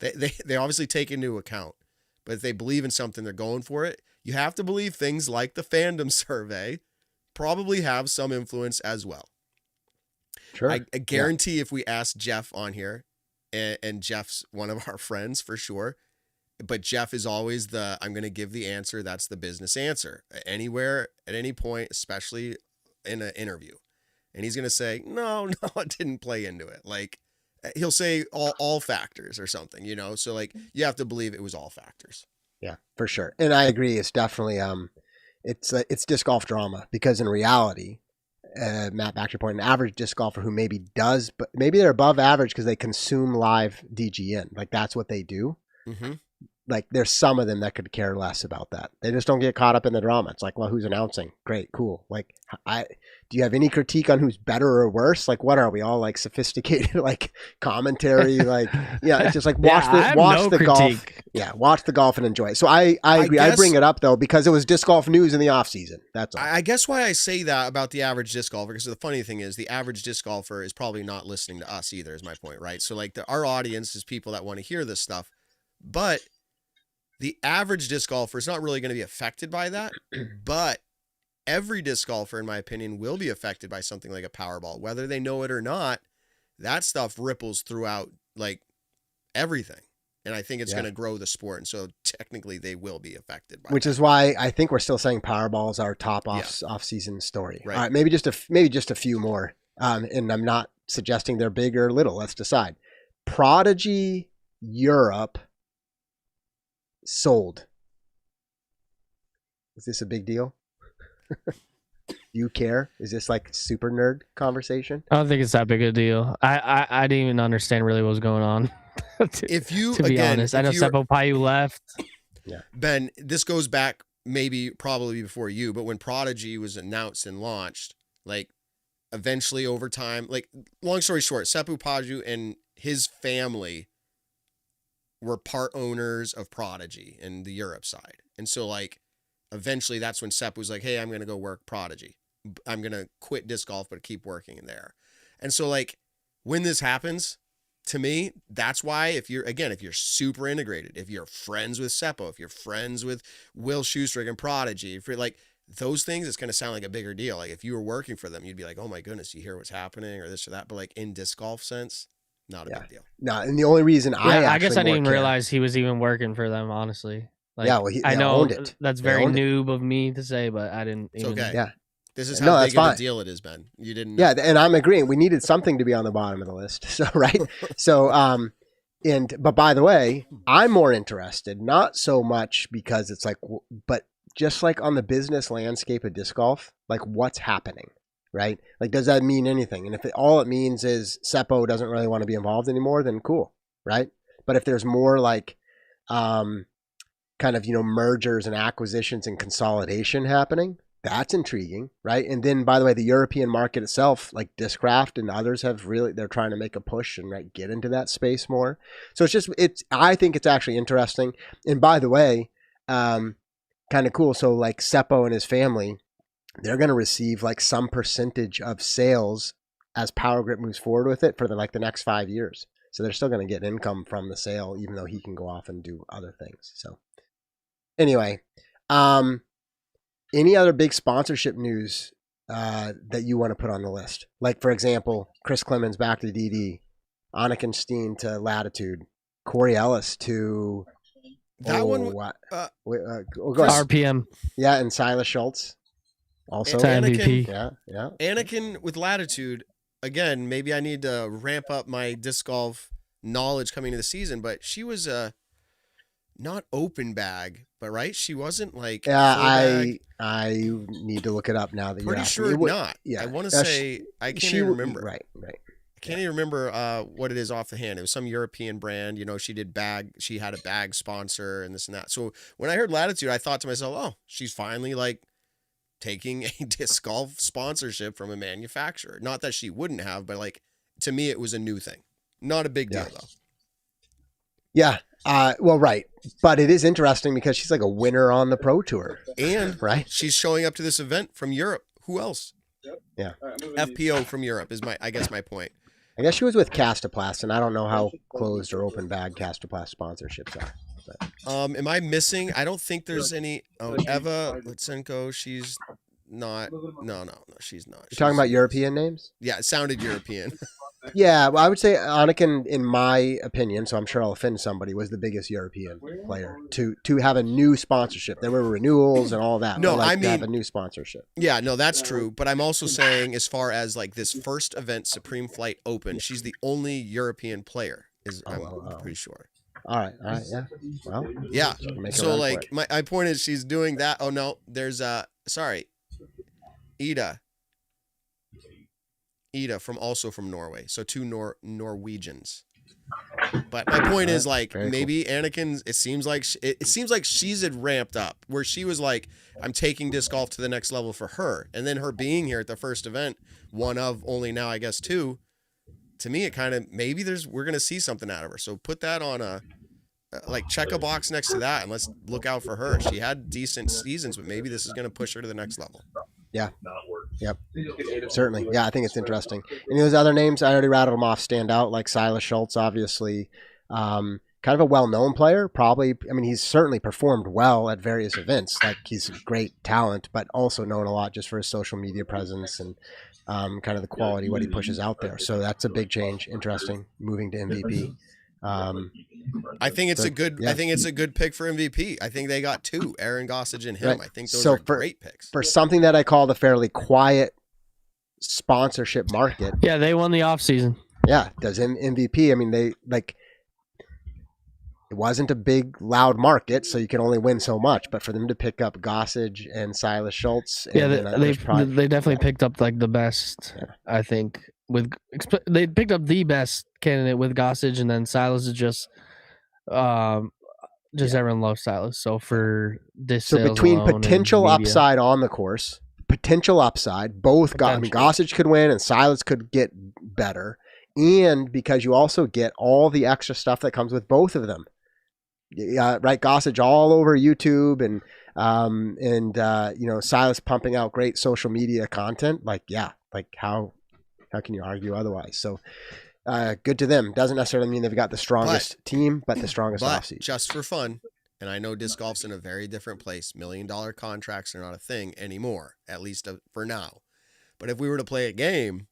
They obviously take into account, but if they believe in something, they're going for it. You have to believe things like the fandom survey probably have some influence as well. Sure. I guarantee if we ask Jeff on here, and Jeff's one of our friends for sure, but Jeff is always I'm going to give the answer. That's the business answer anywhere at any point, especially in an interview. And he's going to say, no, it didn't play into it. Like he'll say all factors or something, you know? So like you have to believe it was all factors. Yeah, for sure. And I agree. It's definitely, it's disc golf drama because in reality, Matt, back to your point, an average disc golfer who maybe does, but maybe they're above average because they consume live DGN. Like that's what they do. Mm-hmm. Like there's some of them that could care less about that. They just don't get caught up in the drama. It's like, well, who's announcing? Great, cool. Like, do you have any critique on who's better or worse? Like, what are we all like sophisticated, like commentary? Like, yeah, it's just like watch the golf. Yeah, watch the golf and enjoy it. So I agree. I bring it up though because it was disc golf news in the off season. That's all. I guess why I say that about the average disc golfer, because the funny thing is the average disc golfer is probably not listening to us either. Is my point, right? So like our audience is people that want to hear this stuff, but the average disc golfer is not really going to be affected by that, but every disc golfer, in my opinion, will be affected by something like a Powerball, whether they know it or not. That stuff ripples throughout like everything. And I think it's going to grow the sport. And so technically they will be affected by Which is why I think we're still saying Powerball is our top off-season story. Right. All right, maybe just a few more. And I'm not suggesting they're big or little. Let's decide. Prodigy Europe sold. Is this a big deal? Do you care? Is this like super nerd conversation? I don't think it's that big a deal. I didn't even understand really what was going on. To be honest, I know Seppo Payu left. Yeah, Ben, this goes back probably before you, but when Prodigy was announced and launched, like eventually over time, like long story short, Seppo Payu and his family were part owners of Prodigy in the Europe side. And so like eventually that's when Sepp was like, hey, I'm going to go work Prodigy. I'm going to quit disc golf, but keep working in there. And so like when this happens, to me, that's why if you're super integrated, if you're friends with Seppo, if you're friends with Will Schustrig and Prodigy, if you're like those things, it's going to sound like a bigger deal. Like if you were working for them, you'd be like, oh my goodness, you hear what's happening or this or that. But like in disc golf sense, not a big deal. No, and the only reason I guess I didn't even realize he was even working for them, honestly. Like, I know owned it. That's very noob of me to say, but I didn't. It's okay. Yeah. This is how big of a deal it is, Ben. You didn't know. Yeah, and I'm agreeing. We needed something to be on the bottom of the list. So, right? So, but by the way, I'm more interested, not so much because it's like, but just like on the business landscape of disc golf, like what's happening, right? Like, does that mean anything? And if all it means is Seppo doesn't really want to be involved anymore, then cool, right? But if there's more like, kind of, mergers and acquisitions and consolidation happening, that's intriguing, right? And then, by the way, the European market itself, like Discraft and others they're trying to make a push and get into that space more. So I think it's actually interesting. And by the way, kind of cool. So like Seppo and his family, they're going to receive like some percentage of sales as Power Grip moves forward with it for the next 5 years. So they're still going to get income from the sale, even though he can go off and do other things. So anyway, any other big sponsorship news that you want to put on the list? Like, for example, Chris Clemens back to DD, Anniken Steen to Latitude, Corey Ellis to RPM. Yeah, and Silas Schultz also. MVP. Yeah. Anakin with Latitude, again, maybe I need to ramp up my disc golf knowledge coming into the season, but she was not open bag, but right? She wasn't like I need to look it up now that you're asking. Pretty sure not. Yeah. I want to say I can't even remember. Right. I can't even remember what it is off the hand. It was some European brand. She had a bag sponsor and this and that. So when I heard Latitude, I thought to myself, oh, she's finally like taking a disc golf sponsorship from a manufacturer. Not that she wouldn't have, but like to me, it was a new thing. Not a big deal though. Yeah. Well, right. But it is interesting because she's like a winner on the Pro Tour. And right? She's showing up to this event from Europe. Who else? Yeah. FPO from Europe is my point. I guess she was with Castoplast, and I don't know how closed or open bag Castoplast sponsorships are. But. Am I missing? I don't think there's any. Oh, Eva Litsenko, she's not. No, she's not. You're talking about European names? Yeah, it sounded European. Yeah, well, I would say Anakin, in my opinion, so I'm sure I'll offend somebody, was the biggest European player to have a new sponsorship. There were renewals and all that. No, but like I to mean have a new sponsorship. Yeah, no, that's true. But I'm also saying, as far as like this first event, Supreme Flight Open, she's the only European player. I'm pretty sure. All right, yeah. Well, yeah. So like my point is, she's doing that. Oh no, there's Ida from Norway. So two Norwegians. But my point is, like, maybe cool. Anakin. It seems like she's had ramped up where she was like, I'm taking disc golf to the next level for her, and then her being here at the first event, one of only now I guess two. To me, it kind of maybe we're gonna see something out of her. So put that on check a box next to that, and let's look out for her. She had decent seasons, but maybe this is gonna push her to the next level. Yeah. Yep. Certainly. Yeah, I think it's interesting. And those other names, I already rattled them off, stand out, like Silas Schultz, obviously. Kind of a well-known player, probably. I mean, he's certainly performed well at various events. Like, he's a great talent, but also known a lot just for his social media presence and kind of the quality, what he pushes out there. So that's a big change. Interesting. Moving to MVP. I think it's a good pick for MVP. I think they got two, Aaron Gossage and him. Right. I think those are great picks. For something that I call the fairly quiet sponsorship market. Yeah, they won the offseason. Yeah, does MVP. I mean, they like it wasn't a big, loud market, so you can only win so much. But for them to pick up Gossage and Silas Schultz, yeah, they definitely picked up like the best. Yeah. I think they picked up the best candidate with Gossage, and then Silas is just everyone loves Silas. So for this, so between potential upside on the course, potential upside, both Gossage could win and Silas could get better, and because you also get all the extra stuff that comes with both of them. Right, Gossage all over YouTube and Silas pumping out great social media content. Like how can you argue otherwise? So good to them. Doesn't necessarily mean they've got the strongest team, but the strongest offseason. Just for fun, and I know disc golf's in a very different place. $1 million contracts are not a thing anymore, at least for now. But if we were to play a game,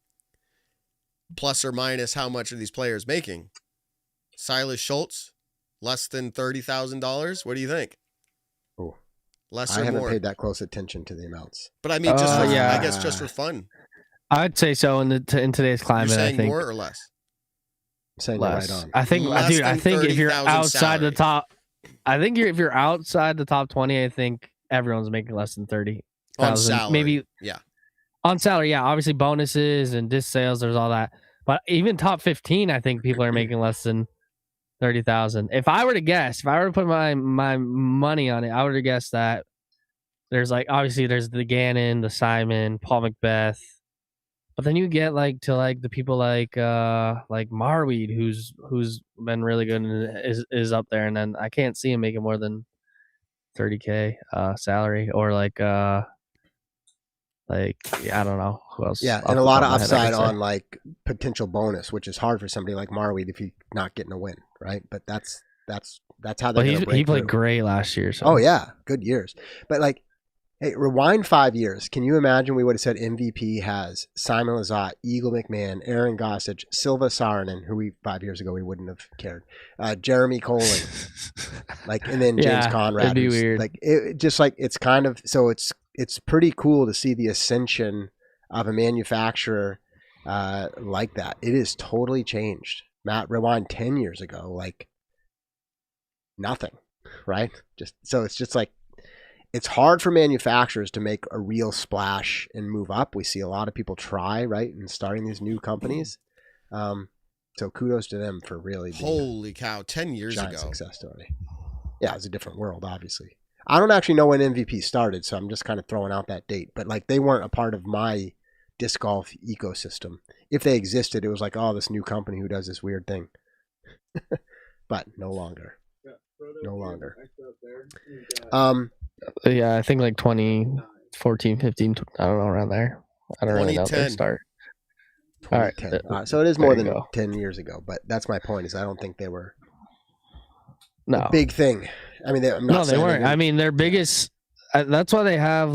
plus or minus how much are these players making? Silas Schultz, less than $30,000. What do you think? Oh, less or more? I haven't paid that close attention to the amounts. But I mean, I guess just for fun. I'd say so in today's climate. You're saying I think more or less? I'm saying less. Right on. I think if you're outside the top, if you're outside the top 20, I think everyone's making less than 30,000 on salary. Maybe on salary. Yeah, obviously bonuses and disc sales. There's all that, but even top 15, I think people are making less than 30,000. If I were to guess, if I were to put my money on it, I would have guessed that there's there's the Gannon, the Simon, Paul Macbeth. But then you get to the people like Marweed, who's been really good and is up there, and then I can't see him making more than $30K salary, or I don't know who else. Yeah, and a lot of upside on potential bonus, which is hard for somebody like Marweed if he's not getting a win, right? But that's how he played great last year. So. Oh yeah, good years, but hey, rewind 5 years. Can you imagine we would have said MVP has Simon Lizotte, Eagle McMahon, Aaron Gossage, Silva Saarinen, who 5 years ago we wouldn't have cared, Jeremy Coley, and then James Conrad. It'd be weird. It's kind of, so it's pretty cool to see the ascension of a manufacturer like that. It is totally changed. Matt, rewind 10 years ago, nothing, right? It's hard for manufacturers to make a real splash and move up. We see a lot of people try, right, and starting these new companies. So kudos to them for really being holy cow, 10 years ago. Success story. Yeah, it was a different world, obviously. I don't actually know when MVP started, so I'm just kind of throwing out that date. But they weren't a part of my disc golf ecosystem. If they existed, it was this new company who does this weird thing. But no longer. No longer. Yeah, I think 2014, 15, I don't know, around there. I don't really know if they start. 2010. All right. So it is more than 10 years ago, but that's my point, is I don't think they were a big thing. I mean, they weren't. I mean, their biggest, that's why they have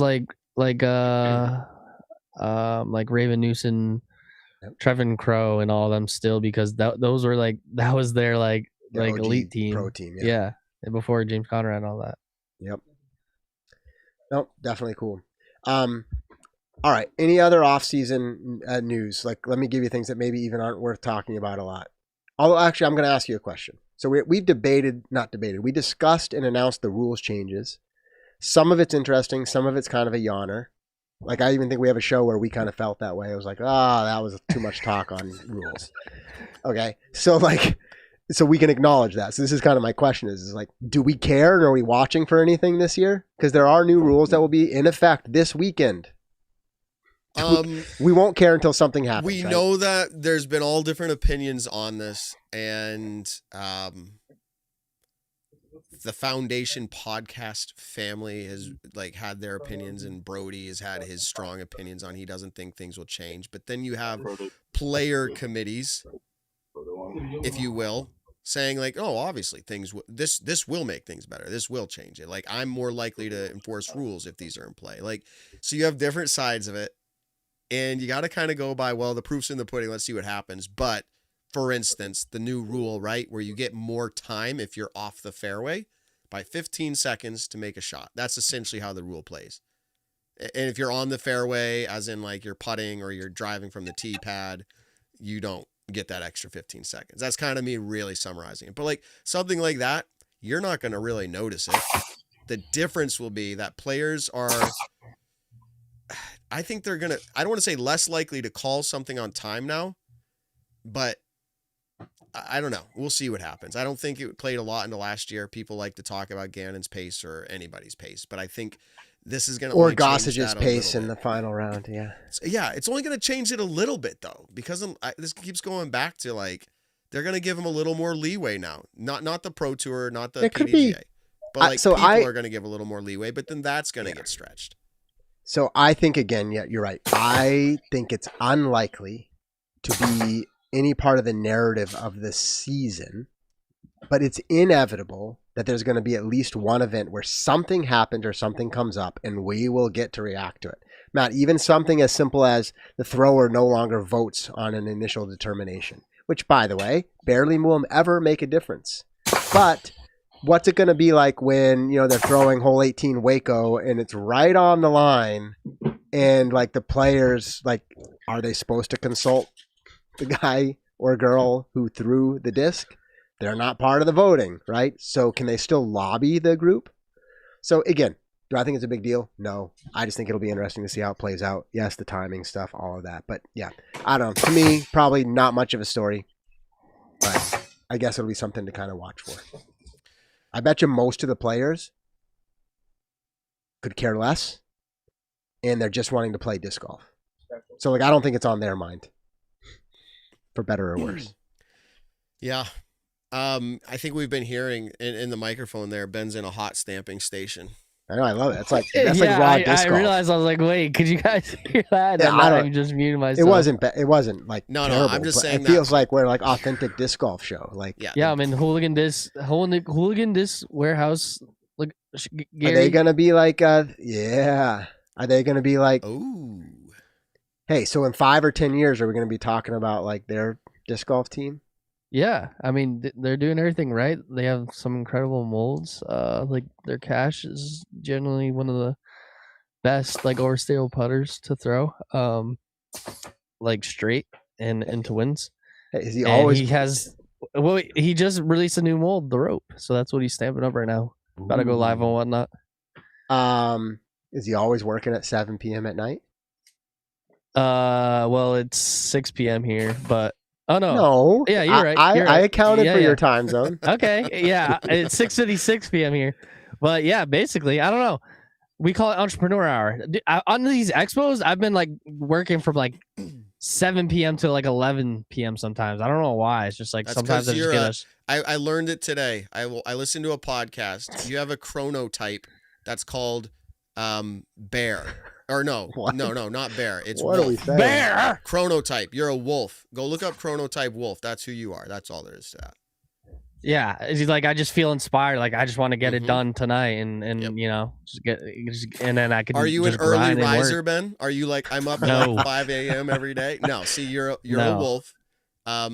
like Raven Newson, Trevin Crow, and all of them still, because those were that was their The OG elite team, pro team. yeah, and before James Conrad and all that. Yep. No, definitely cool. All right. Any other off-season news? Like, let me give you things that maybe even aren't worth talking about a lot. Although, actually, I'm going to ask you a question. So we discussed and announced the rules changes. Some of it's interesting. Some of it's kind of a yawner. Like, I even think we have a show where we kind of felt that way. I was like, that was too much talk on rules. Okay. So we can acknowledge that. So this is kind of my question is like, do we care, and are we watching for anything this year? Because there are new rules that will be in effect this weekend. We won't care until something happens. We know that there's been all different opinions on this, and the Foundation podcast family has had their opinions, and Brody has had his strong opinions on he doesn't think things will change. But then you have player committees, if you will, saying obviously things this will make things better. This will change it. I'm more likely to enforce rules if these are in play. So you have different sides of it. And you got to kind of go by, the proof's in the pudding. Let's see what happens. But, for instance, the new rule, right, where you get more time if you're off the fairway by 15 seconds to make a shot. That's essentially how the rule plays. And if you're on the fairway, as in you're putting or you're driving from the tee pad, you don't get that extra 15 seconds. That's kind of me really summarizing it. But something like that, you're not going to really notice it. The difference will be that players are... I think they're going to, I don't want to say less likely to call something on time now, but I don't know. We'll see what happens. I don't think it played a lot into last year. People like to talk about Gannon's pace or anybody's pace, but I think this is going to... Or Gossage's pace in the final round, yeah. Yeah, it's only going to change it a little bit, though, because this keeps going back to, they're going to give him a little more leeway now. Not the Pro Tour, not the PDGA. But, people are going to give a little more leeway, but then that's going to get stretched. So I think, again, yeah, you're right. I think it's unlikely to be any part of the narrative of the season, but it's inevitable that there's going to be at least one event where something happened or something comes up, and we will get to react to it. Matt, even something as simple as the thrower no longer votes on an initial determination, which, by the way, barely will ever make a difference. But... what's it going to be like when, they're throwing hole 18 Waco and it's right on the line and the players, are they supposed to consult the guy or girl who threw the disc? They're not part of the voting, right? So can they still lobby the group? So again, do I think it's a big deal? No. I just think it'll be interesting to see how it plays out. Yes, the timing stuff, all of that. But yeah, I don't know. To me, probably not much of a story, but I guess it'll be something to kind of watch for. I bet you most of the players could care less, and they're just wanting to play disc golf. So, I don't think it's on their mind, for better or worse. Yeah. I think we've been hearing in the microphone there, Ben's in a hot stamping station. I know, I love it. That's like raw disc golf. I realized, I was like, wait, could you guys hear that? Yeah, I just muted myself. It wasn't no, terrible, I'm just saying it feels like we're authentic disc golf show. Yeah, I'm in hooligan disc warehouse. Look, Gary. Are they gonna be yeah? Are they gonna be ooh, hey, so in 5 or 10 years, are we gonna be talking about their disc golf team? Yeah, I mean, they're doing everything right. They have some incredible molds. Their cash is generally one of the best, overstable putters to throw, straight and to wins. Hey, is he always? He just released a new mold, the rope. So that's what he's stamping up right now. About to go live and whatnot. Is he always working at 7 p.m. at night? Well, it's 6 p.m. here, but. Oh, no. No. Yeah, you're right. I accounted for your time zone. Okay. Yeah. It's 6:56 p.m. here. But yeah, basically, I don't know. We call it entrepreneur hour. On these expos, I've been working from 7 p.m. to 11 p.m. sometimes. I don't know why. It's just That's sometimes I just get us. I learned it today. I listened to a podcast. You have a chronotype that's called bear. Or no, What? no, not bear. It's What wolf. are we saying? Bear! Chronotype. You're a wolf. Go look up chronotype wolf. That's who you are. That's all there is to that. Yeah, he's like, I just feel inspired. Like I just want to get it Mhm. done tonight, and Yep. you know, and then I could. Are you an just early grind and riser, work. Ben? Are you like I'm up at No. like 5 a.m. every day? No. See, you're a No. wolf.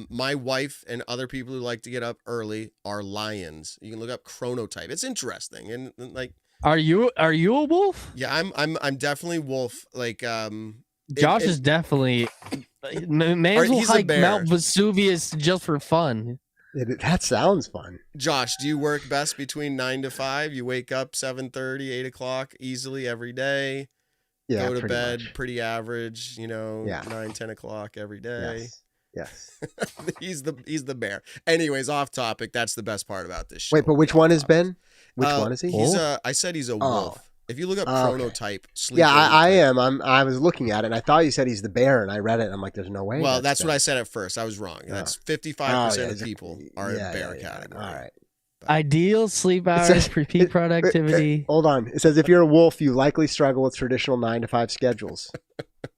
My wife and other people who like to get up early are lions. You can look up chronotype. It's interesting, and like, Are you a wolf? yeah, I'm definitely wolf. Like, Josh is definitely man will he's a hike bear. Mount Vesuvius just for fun. That sounds fun. Josh, do you work best between 9 to 5? You wake up 7:30, 8 o'clock easily every day. Yeah, Go to pretty bed much. pretty average. You know, Yeah. 9, 10 o'clock every day. Yes. he's the bear. Anyways, off topic. That's the best part about this show. Wait, but which one is Ben? Which Uh, one is he? I said he's a wolf. If you look up Oh, okay. chronotype, sleep. Yeah, I early type- am. I was looking at it, and I thought you said he's the bear, and I read it, and I'm like, there's no way. Well, that's what I said at first. I was wrong. Oh. That's 55% yeah, of people are in bear yeah. category. All right. Ideal sleep hours says- for peak productivity. Hold on. It says if you're a wolf, you likely struggle with traditional 9 to 5 schedules.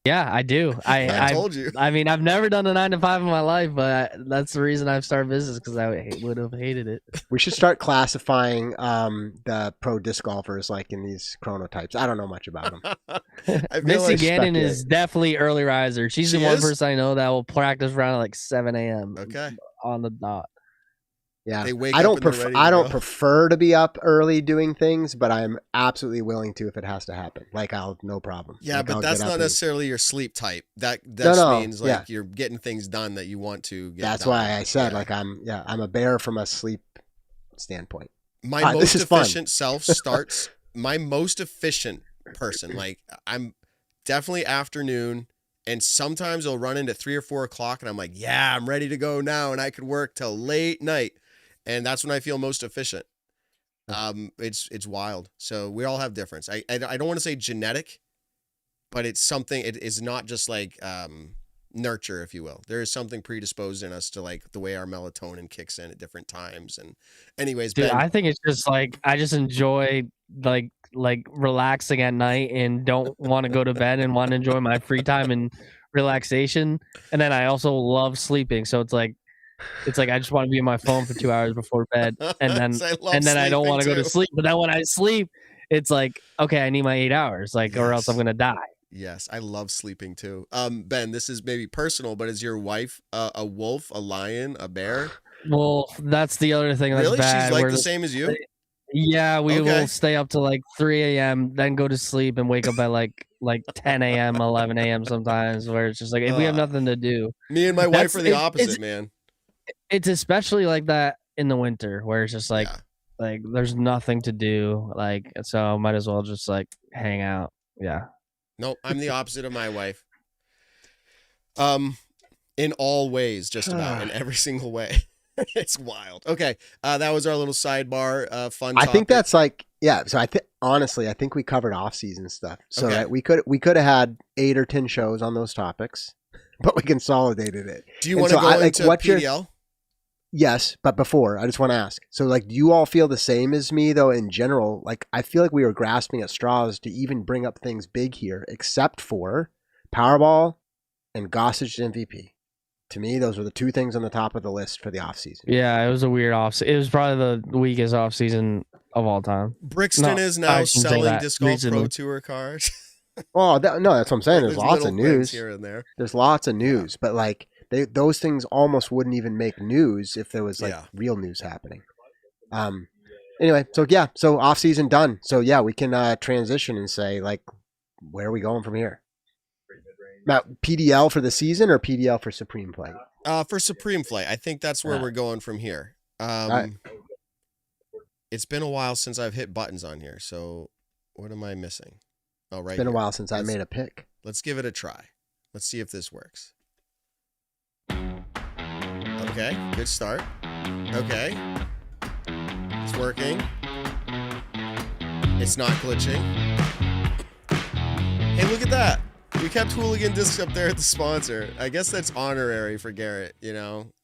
Yeah, I do. I told you. I mean, I've never done a 9 to 5 in my life, but that's the reason I've started business, because I would have hated it. We should start classifying the pro disc golfers like in these chronotypes. I don't know much about them. I feel Missy like, Gannon is definitely early riser. She's She the one is? person I know that will practice around at like 7 a.m. okay. on the dot. Yeah, They wake I up don't and they're prefer. ready to I don't go. prefer to be up early doing things, but I'm absolutely willing to if it has to happen. Like no problem. Yeah, Like, but I'll that's get up not and- necessarily your sleep type. That No, means like yeah. you're getting things done that you want to get That's done. why I said Yeah. like I'm a bear from a sleep standpoint. My All right, most this is fun. efficient self starts my most efficient person. Like I'm definitely afternoon, and sometimes I'll run into 3 or 4 o'clock, and I'm like, yeah, I'm ready to go now, and I could work till late night, and that's when I feel most efficient. It's wild. So we all have difference. I don't want to say genetic, but it's something. It is not just like nurture, if you will. There is something predisposed in us to like the way our melatonin kicks in at different times. And anyways, Dude, Ben, I think it's just like I just enjoy like relaxing at night and don't want to go to bed and want to enjoy my free time and relaxation. And then I also love sleeping. So it's like I just want to be on my phone for 2 hours before bed, and then So I love I don't sleeping want to go to too. sleep. But then when I sleep, it's like, okay, I need my 8 hours, like, or else I'm Yes. gonna die. Yes, I love sleeping too. Ben, this is maybe personal, but is your wife a wolf, a lion, a bear? Well, that's the other thing that's Really? bad. She's like where the same as you? Yeah, we Okay. will stay up to like 3 a.m., then go to sleep and wake up at like 10 a.m., 11 a.m. sometimes, where it's just like if we have nothing to do. Me and my wife That's- are the it's- opposite, man. It's especially like that in the winter, where it's just like Yeah. like there's nothing to do, like, so might as well just like hang out. Yeah. Nope, I'm the opposite of my wife. In all ways, just about in every single way. It's wild. Okay, that was our little sidebar. Fun. I think topic. that's like So I think honestly, I think we covered off season stuff. So Okay. that we could have had 8 or 10 shows on those topics, but we consolidated it. Do you and want to so go I, like, into what's your- PDL? Yes, but before I just want to ask. So like, do you all feel the same as me though? In general, like I feel like we were grasping at straws to even bring up things big here, except for Powerball and Gossage MVP. To me, those were the two things on the top of the list for the off season. Yeah, it was a weird off. It was probably the weakest off season of all time. Brixton No, is I now shouldn't say selling that. disc golf Recently. pro tour cars. Oh no, that's what I'm saying. There's lots of little things news. here and there. There's lots of news, but like those things almost wouldn't even make news if there was like Yeah. real news happening. Anyway, so off season done. So yeah, we can transition and say like, where are we going from here? Now, PDL for the season or PDL for Supreme Play? For Supreme Flight, I think that's where Ah. we're going from here. right. It's been a while since I've hit buttons on here, so what am I missing? Oh, right. It's been a here. while since I Let's- made a pick. Let's give it a try. Let's see if this works. Okay, good start. Okay. It's working. It's not glitching. Hey, look at that. We kept Hooligan Discs up there at the sponsor. I guess that's honorary for Garrett,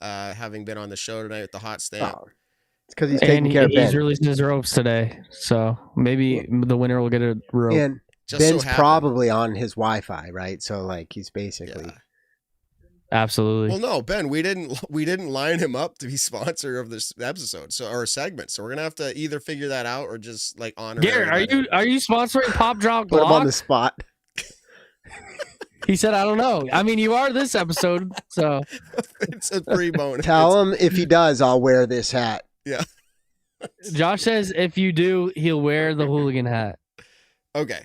having been on the show tonight with the hot stamp. Oh, it's because he's taking care of he's Ben. releasing his ropes today, so maybe the winner will get a rope. And Just so Ben's happened. probably on his Wi-Fi, right? So like he's basically Yeah. Absolutely. Well, no, Ben, we didn't line him up to be sponsor of this episode, or segment. So we're gonna have to either figure that out or just like honor. Garrett, are you sponsoring Pop Drop Put him on Glock? the spot. He said, I don't know. I mean, you are this episode, so It's a free bonus. Tell him if he does, I'll wear this hat. Yeah. Josh says if you do, he'll wear the hooligan hat. Okay.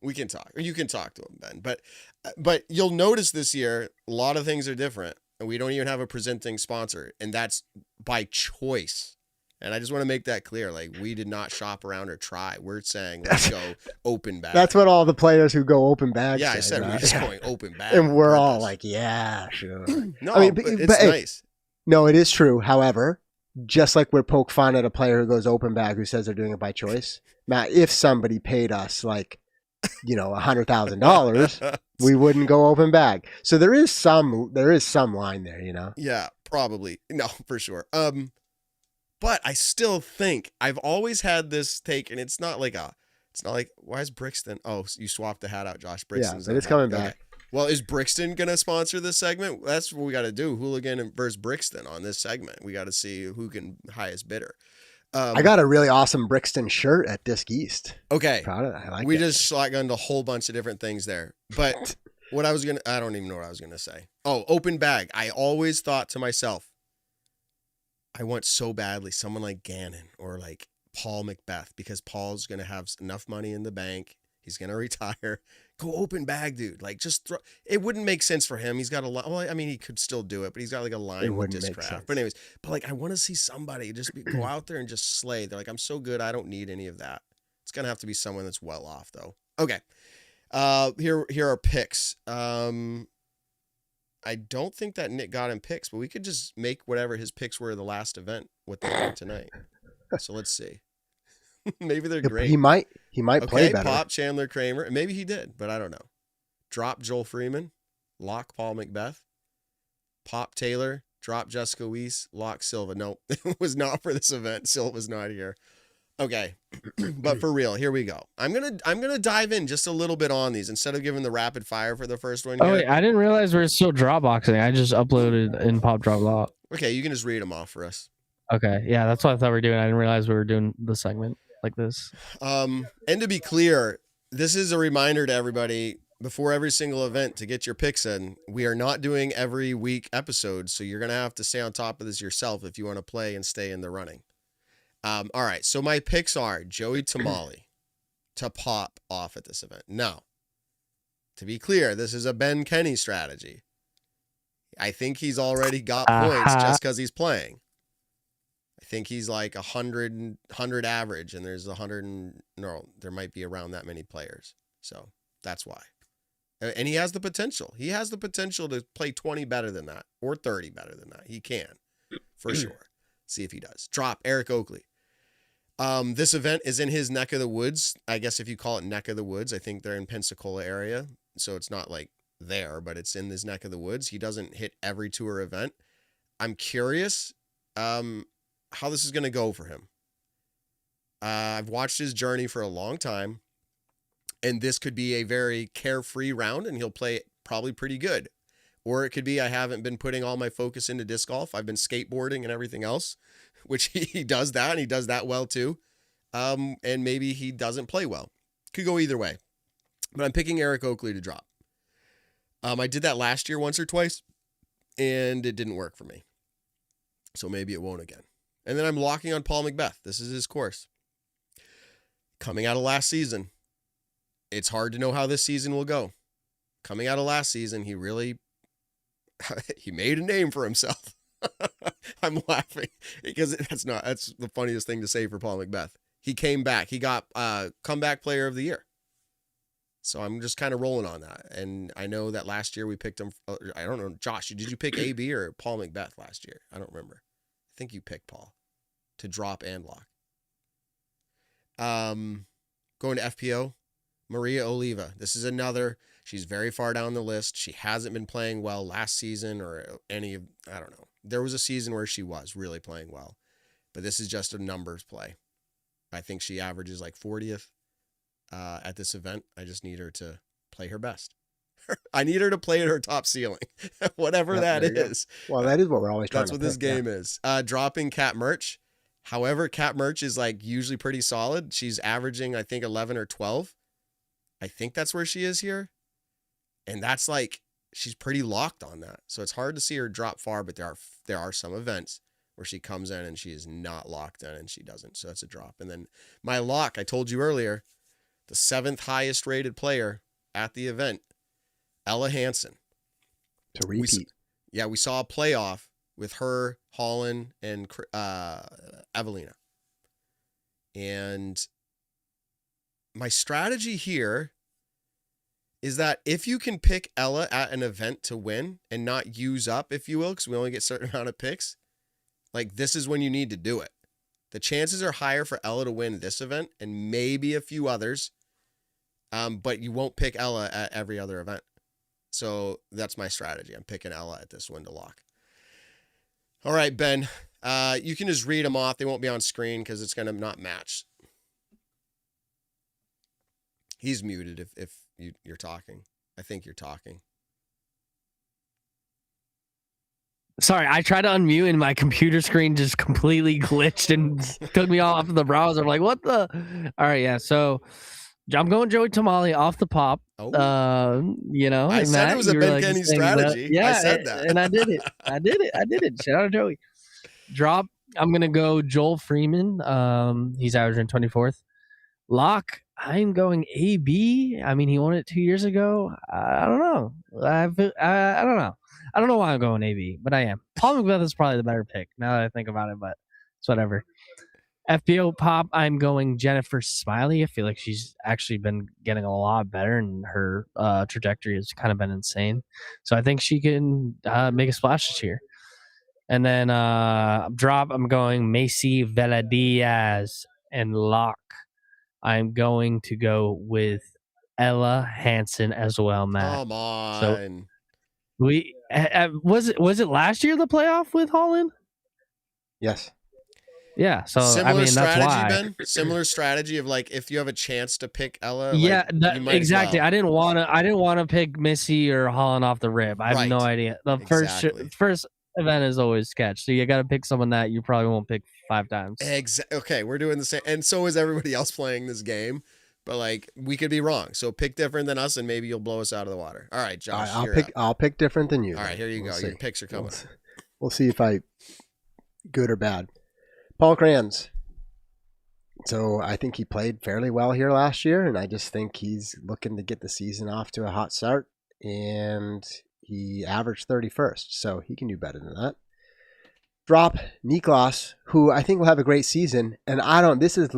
We can talk. Or you can talk to him, Ben. But you'll notice this year a lot of things are different, and we don't even have a presenting sponsor, and that's by choice. And I just want to make that clear. Like, we did not shop around or try. We're saying let's go open bag. That's what all the players who go open bag Yeah, say, I said right? we're just going open bag. And we're on all purpose. like, yeah, sure. No, I mean, but it's but, hey, nice. No, it is true. However, just like we poke fun at a player who goes open bag who says they're doing it by choice, Matt, if somebody paid us like, $100,000, we wouldn't go open bag. So there is some line there, Yeah, probably. No, for sure. But I still think I've always had this take, and it's not like why is Brixton? Oh, you swapped the hat out, Josh. Brixton's but it's coming back. Well, is Brixton gonna sponsor this segment? That's what we got to do. Hooligan versus Brixton on this segment. We got to see who can highest bidder. I got a really awesome Brixton shirt at Disc East. Okay, Proud of that. I like we that. just shotgunned a whole bunch of different things there. But I don't even know what I was gonna say. Oh, open bag. I always thought to myself, I want so badly someone like Gannon or like Paul Macbeth, because Paul's going to have enough money in the bank. He's going to retire. Go open bag, dude. Like, just throw. It wouldn't make sense for him. He's got a line. Well, I mean, he could still do it, but he's got like a line with Discraft. But anyways, I want to see somebody just go out there and just slay. They're like, I'm so good. I don't need any of that. It's going to have to be someone that's well off, though. Okay. Here are picks. I don't think that Nick got him picks, but we could just make whatever his picks were the last event what they were tonight. So let's see. Maybe they're great. He might play better. Pop Chandler Kramer. Maybe he did, but I don't know. Drop Joel Freeman. Lock Paul Macbeth. Pop Taylor. Drop Jessica Weiss. Lock Silva. No, it was not for this event. Silva's not here. Okay. But for real, here we go. I'm gonna dive in just a little bit on these instead of giving the rapid fire for the first one. Oh wait, I didn't realize we're still Dropboxing. I just uploaded in Pop Drop Lock. Okay, you can just read them off for us. Okay, yeah, that's what I thought we were doing. I didn't realize we were doing the segment like this. And to be clear, this is a reminder to everybody before every single event to get your picks in. We are not doing every week episodes, so you're gonna have to stay on top of this yourself if you want to play and stay in the running. All right, so my picks are Joey Tamale to pop off at this event. Now, to be clear, this is a Ben Kenny strategy. I think he's already got points just because he's playing. I think he's like 100 average, and there's there might be around that many players. So that's why. And he has the potential. He has the potential to play 20 better than that or 30 better than that. He can, for sure. See if he does. Drop Eric Oakley. This event is in his neck of the woods. I guess if you call it neck of the woods, I think they're in Pensacola area. So it's not like there, but it's in this neck of the woods. He doesn't hit every tour event. I'm curious how this is going to go for him. I've watched his journey for a long time, and this could be a very carefree round, and he'll play probably pretty good. Or it could be I haven't been putting all my focus into disc golf. I've been skateboarding and everything else, which he does that, and he does that well too. And maybe he doesn't play well. Could go either way. But I'm picking Eric Oakley to drop. I did that last year once or twice, and it didn't work for me. So maybe it won't again. And then I'm locking on Paul Macbeth. This is his course. Coming out of last season, it's hard to know how this season will go. Coming out of last season, he made a name for himself. I'm laughing because that's the funniest thing to say for Paul Macbeth. He came back. He got comeback player of the year. So I'm just kind of rolling on that. And I know that last year we picked him. I don't know. Josh, did you pick AB or Paul Macbeth last year? I don't remember. I think you picked Paul to drop and lock. Going to FPO, Maria Oliva. This is another. She's very far down the list. She hasn't been playing well last season or I don't know. There was a season where she was really playing well, but this is just a numbers play. I think she averages like 40th at this event. I just need her to play her best. I need her to play at her top ceiling, whatever Yep, that there you go. is. Well, that is what we're always trying That's to what this pick, yeah. game is. Dropping Cat Merch. However, Cat Merch is like usually pretty solid. She's averaging, I think, 11 or 12. I think that's where she is here. And that's like, she's pretty locked on that. So it's hard to see her drop far, but there are some events where she comes in and she is not locked in and she doesn't. So that's a drop. And then my lock, I told you earlier, the 7th highest rated player at the event, Ella Hansen. To repeat. We saw a playoff with her, Holland, and Evelina. And my strategy here is that if you can pick Ella at an event to win and not use up, if you will, because we only get a certain amount of picks, like this is when you need to do it. The chances are higher for Ella to win this event and maybe a few others, but you won't pick Ella at every other event. So that's my strategy. I'm picking Ella at this one to lock. All right, Ben, you can just read them off. They won't be on screen because it's going to not match. He's muted if you're talking. I think you're talking. Sorry, I tried to unmute and my computer screen just completely glitched and took me off the browser. I'm like, what the? All right, yeah. So I'm going Joey Tamale off the pop. Oh. I said it was a Ben Kenny strategy. Yeah, I said that. And I did it. I did it. Shout out Joey. Drop. I'm gonna go Joel Freeman. He's averaging 24th. Lock. I'm going AB. I mean, he won it 2 years ago. I don't know. I don't know. I don't know why I'm going AB, but I am. Paul McBeth is probably the better pick now that I think about it, but it's whatever. FBO pop, I'm going Jennifer Smiley. I feel like she's actually been getting a lot better, and her trajectory has kind of been insane. So I think she can make a splash this year. And then drop, I'm going Macy Veladiaz. And lock, I'm going to go with Ella Hansen as well, Matt. Come on. So we was it last year the playoff with Holland? Yes. Yeah, so similar strategy, that's why. Ben. Similar strategy of like if you have a chance to pick Ella. Yeah, you might exactly. as well. I didn't want to pick Missy or Holland off the rip. I have no idea. The first event is always sketch, so you got to pick someone that you probably won't pick 5 times. Okay, we're doing the same, and so is everybody else playing this game. But like we could be wrong, so pick different than us, and maybe you'll blow us out of the water. All right, Josh. I'll pick different than you. All right, here you go. See. Your picks are coming. We'll see if I good or bad. Paul Kranz. So I think he played fairly well here last year, and I just think he's looking to get the season off to a hot start, and he averaged 31st, so he can do better than that. Drop Niklas, who I think will have a great season, and this is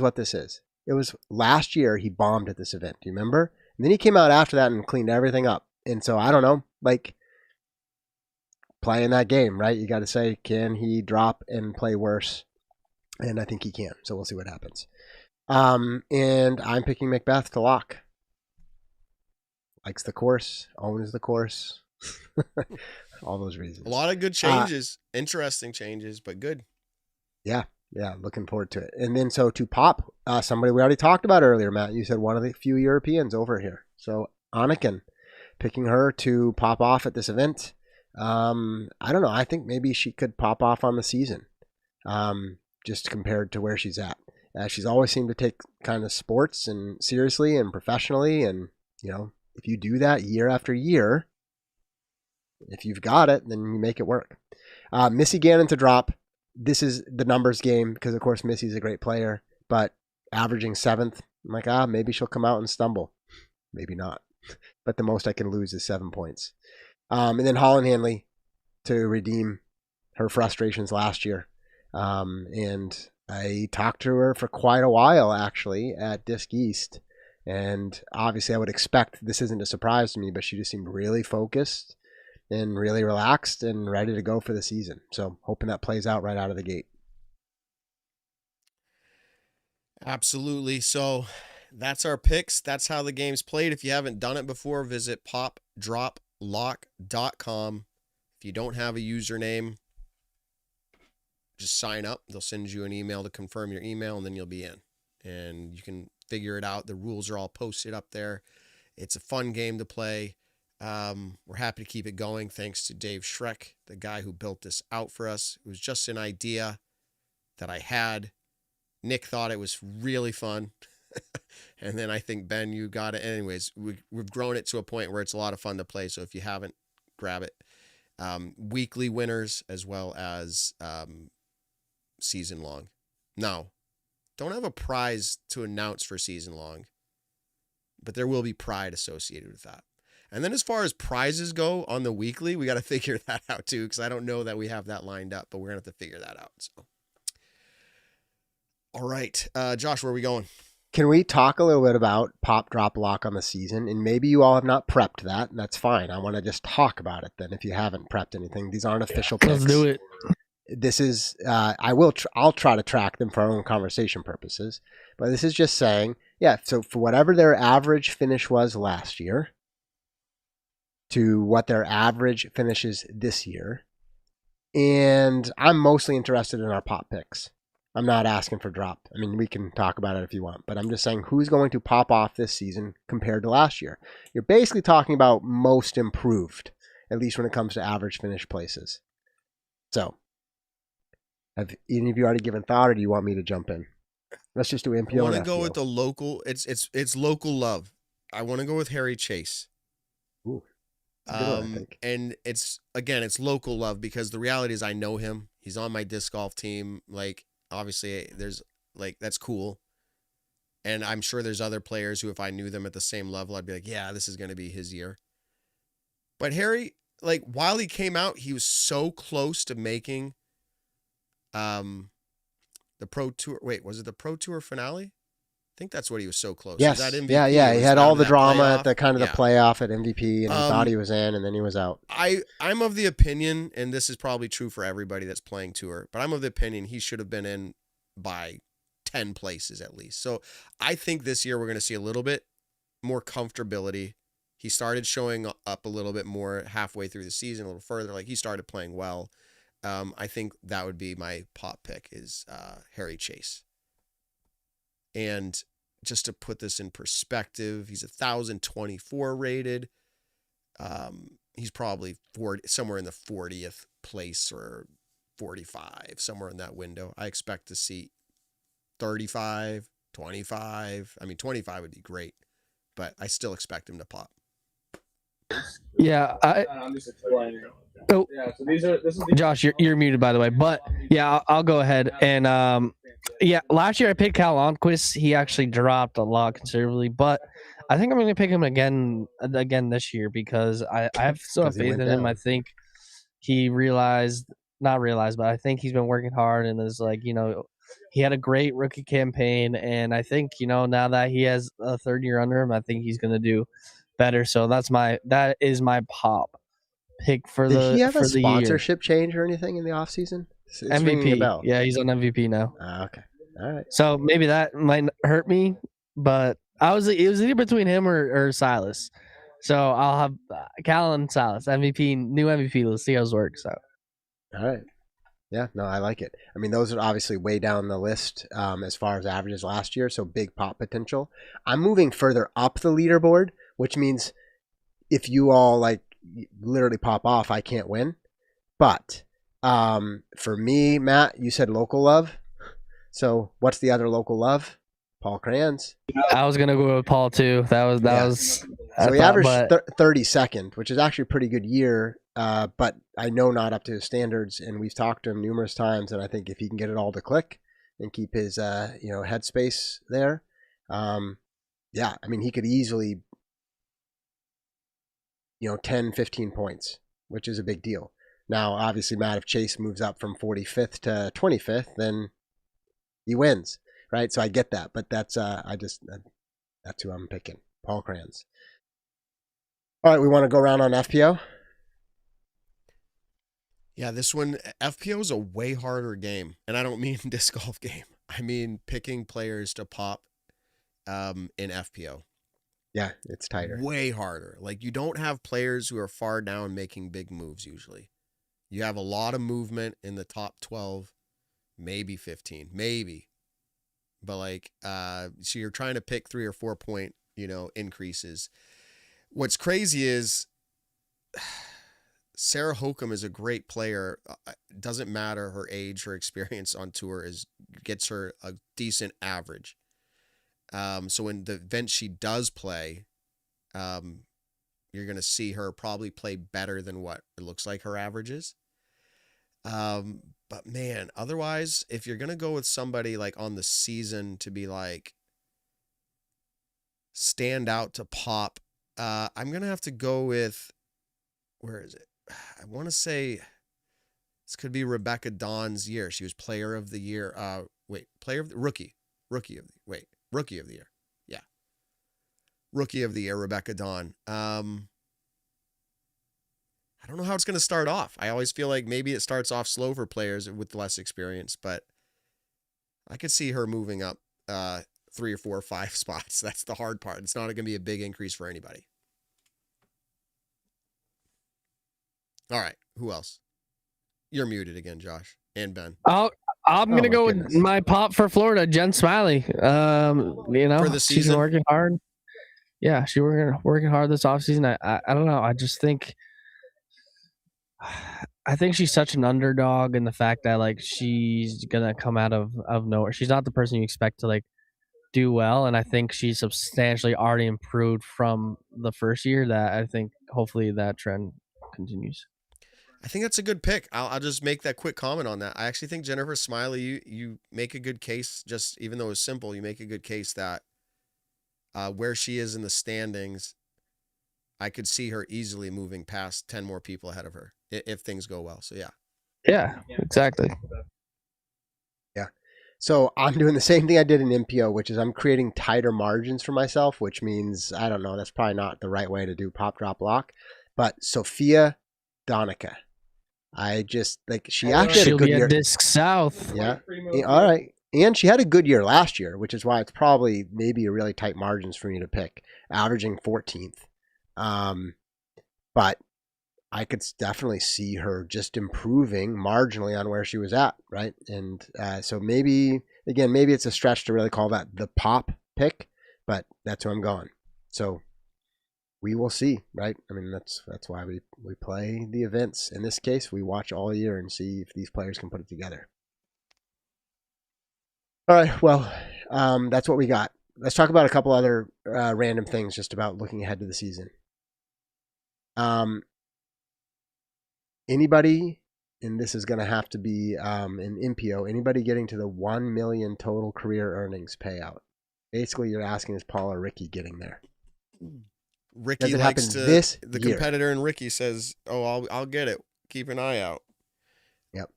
what this is. It was last year he bombed at this event, do you remember? And then he came out after that and cleaned everything up, and so I don't know, like playing that game, right? You got to say, can he drop and play worse? And I think he can. So we'll see what happens. And I'm picking Macbeth to lock. Likes the course, owns the course. All those reasons. A lot of good changes, interesting changes, but good. Yeah, looking forward to it. And then so to pop, somebody we already talked about earlier, Matt. You said one of the few Europeans over here. So Anniken, picking her to pop off at this event. I don't know. I think maybe she could pop off on the season. Just compared to where she's at. She's always seemed to take kind of sports and seriously and professionally. And, if you do that year after year, if you've got it, then you make it work. Missy Gannon to drop. This is the numbers game because, of course, Missy's a great player, but averaging 7th, I'm like, maybe she'll come out and stumble. Maybe not. But the most I can lose is 7 points. And then Holland Hanley to redeem her frustrations last year. And I talked to her for quite a while, actually, at Disc East. And obviously I would expect, this isn't a surprise to me, but she just seemed really focused and really relaxed and ready to go for the season. So hoping that plays out right out of the gate. Absolutely. So that's our picks. That's how the game's played. If you haven't done it before, visit popdroplock.com. If you don't have a username, just sign up. They'll send you an email to confirm your email, and then you'll be in. And you can figure it out. The rules are all posted up there. It's a fun game to play. We're happy to keep it going. Thanks to Dave Schreck, the guy who built this out for us. It was just an idea that I had. Nick thought it was really fun. And then I think, Ben, you got it. Anyways, we've grown it to a point where it's a lot of fun to play. So if you haven't, grab it. Weekly winners as well as season long. Now, don't have a prize to announce for season long, but there will be pride associated with that. And then as far as prizes go on the weekly, we got to figure that out too, because I don't know that we have that lined up, but we're going to have to figure that out. So, all right, Josh, where are we going? Can we talk a little bit about pop, drop, lock on the season? And maybe you all have not prepped that, and that's fine. I want to just talk about it then if you haven't prepped anything. These aren't official picks. Let's do it. This is, I'll try to track them for our own conversation purposes. But this is just saying, yeah, so for whatever their average finish was last year to what their average finishes this year. And I'm mostly interested in our pop picks. I'm not asking for drop. I mean, we can talk about it if you want, but I'm just saying who's going to pop off this season compared to last year. You're basically talking about most improved, at least when it comes to average finish places. So, have any of you already given thought, or do you want me to jump in? Let's just do MPO. I want to go with the local. It's local love. I want to go with Harry Chase. Ooh, that's a good one, I think. And it's local love because the reality is I know him. He's on my disc golf team. Like, obviously there's like, that's cool. And I'm sure there's other players who, if I knew them at the same level, I'd be like, yeah, this is going to be his year. But Harry, like, while he came out, he was so close to making, the Pro Tour. Wait, was it the Pro Tour finale? I think that's what he was so close. Yes. That MVP, yeah. He had all the drama playoff. at the kind of the playoff at MVP, and he thought he was in, and then he was out. I'm of the opinion, and this is probably true for everybody that's playing tour, but I'm of the opinion he should have been in by 10 places at least. So I think this year we're going to see a little bit more comfortability. He started showing up a little bit more halfway through the season, a little further. Like, he started playing well. I think that would be my pop pick is Harry Chase. And just to put this in perspective, he's 1,024 rated. He's probably somewhere in the 40th place or 45, somewhere in that window. I expect to see 35, 25. I mean, 25 would be great, but I still expect him to pop. Yeah, I'm just explaining. Oh, Yeah, so this is Josh, you're muted, by the way. But yeah, I'll go ahead and yeah. Last year I picked Cal Onquist. He actually dropped a lot considerably, but I think I'm going to pick him again this year because I have so much faith in him. I think he not realized, but I think he's been working hard and is like, he had a great rookie campaign, and I think now that he has a third year under him, I think he's going to do better. So that is my pop pick for the year. Did he have a sponsorship change or anything in the offseason? It's ringing a bell. MVP. Yeah, he's on MVP now. Okay. All right. So maybe that might hurt me, but it was either between him or Silas. So I'll have Cal and Silas, MVP, new MVP. Let's see how it works out. All right. Yeah, no, I like it. I mean, those are obviously way down the list as far as averages last year, so big pop potential. I'm moving further up the leaderboard, which means if you all like literally pop off, I can't win. But for me, Matt, you said local love. So what's the other local love? Paul Crayons. I was gonna go with Paul too. That was. So he averaged 32nd, which is actually a pretty good year. But I know not up to his standards, and we've talked to him numerous times. And I think if he can get it all to click and keep his headspace there, yeah, I mean, he could easily 10, 15 points, which is a big deal. Now, obviously, Matt, if Chase moves up from 45th to 25th, then he wins, right? So I get that, but that's that's who I'm picking, Paul Crayons. All right, we want to go around on FPO. Yeah, this one, FPO is a way harder game, and I don't mean disc golf game. I mean picking players to pop in FPO. Yeah, it's tighter. Way harder. Like, you don't have players who are far down making big moves usually. You have a lot of movement in the top 12, maybe 15, maybe. But so you're trying to pick 3 or 4 point, increases. What's crazy is Sarah Hokum is a great player. Doesn't matter her age, her experience on tour gets her a decent average. So in the event she does play, you're going to see her probably play better than what it looks like her average is. But man, otherwise, if you're going to go with somebody like on the season to be like stand out to pop, I'm going to have to go with, where is it? I want to say this could be Rebecca Dawn's year. She was player of the year. Rookie of the year. Yeah. Rookie of the year, Rebecca Dawn. I don't know how it's going to start off. I always feel like maybe it starts off slow for players with less experience, but I could see her moving up 3 or 4 or 5 spots. That's the hard part. It's not going to be a big increase for anybody. All right. Who else? You're muted again, Josh and Ben. I'm gonna go goodness. with my pop for Florida, Jen Smiley. For the she's season? working hard. Yeah, she's working hard this offseason. I don't know. I just think she's such an underdog in the fact that like she's gonna come out of nowhere. She's not the person you expect to like do well, and I think she's substantially already improved from the first year. That I think hopefully that trend continues. I think that's a good pick. I'll just make that quick comment on that. I actually think Jennifer Smiley, you make a good case, just even though it's simple, you make a good case that where she is in the standings, I could see her easily moving past 10 more people ahead of her if things go well. So, yeah. Yeah, exactly. Yeah. So I'm doing the same thing I did in MPO, which is I'm creating tighter margins for myself, which means, I don't know, that's probably not the right way to do pop, drop, lock. But Sophia Donica. I just like she actually had a She'll good be year. at Disc South. Yeah. All right. And she had a good year last year, which is why it's probably maybe a really tight margins for me to pick, averaging 14th. But I could definitely see her just improving marginally on where she was at, right? And so maybe it's a stretch to really call that the pop pick, but that's where I'm going. So we will see, right? I mean, that's why we play the events. In this case, we watch all year and see if these players can put it together. All right, well, that's what we got. Let's talk about a couple other random things just about looking ahead to the season. Anybody, and this is going to have to be an MPO, anybody getting to the 1 million total career earnings payout? Basically, you're asking, is Paul or Ricky getting there? Ricky likes to. The competitor in Ricky says, "Oh, I'll get it. Keep an eye out." Yep.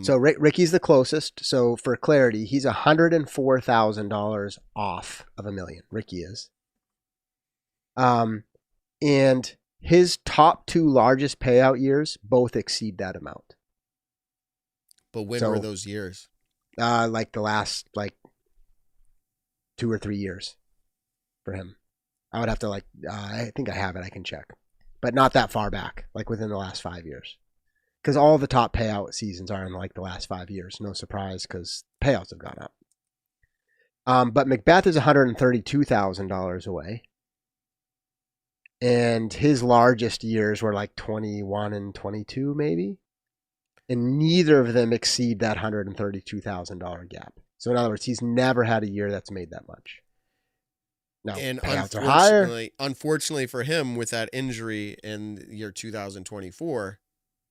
So Ricky's the closest. So for clarity, he's $104,000 off of $1 million. Ricky is. And his top 2 largest payout years both exceed that amount. But when were those years? Like the last 2 or 3 years for him. I would have to I think I have it. I can check, but not that far back, like within the last 5 years, because all the top payout seasons are in like the last 5 years. No surprise, because payouts have gone up. But Macbeth is $132,000 away, and his largest years were like 21 and 22, maybe, and neither of them exceed that $132,000 gap. So in other words, he's never had a year that's made that much. No, and payouts are higher. Unfortunately for him, with that injury in year 2024,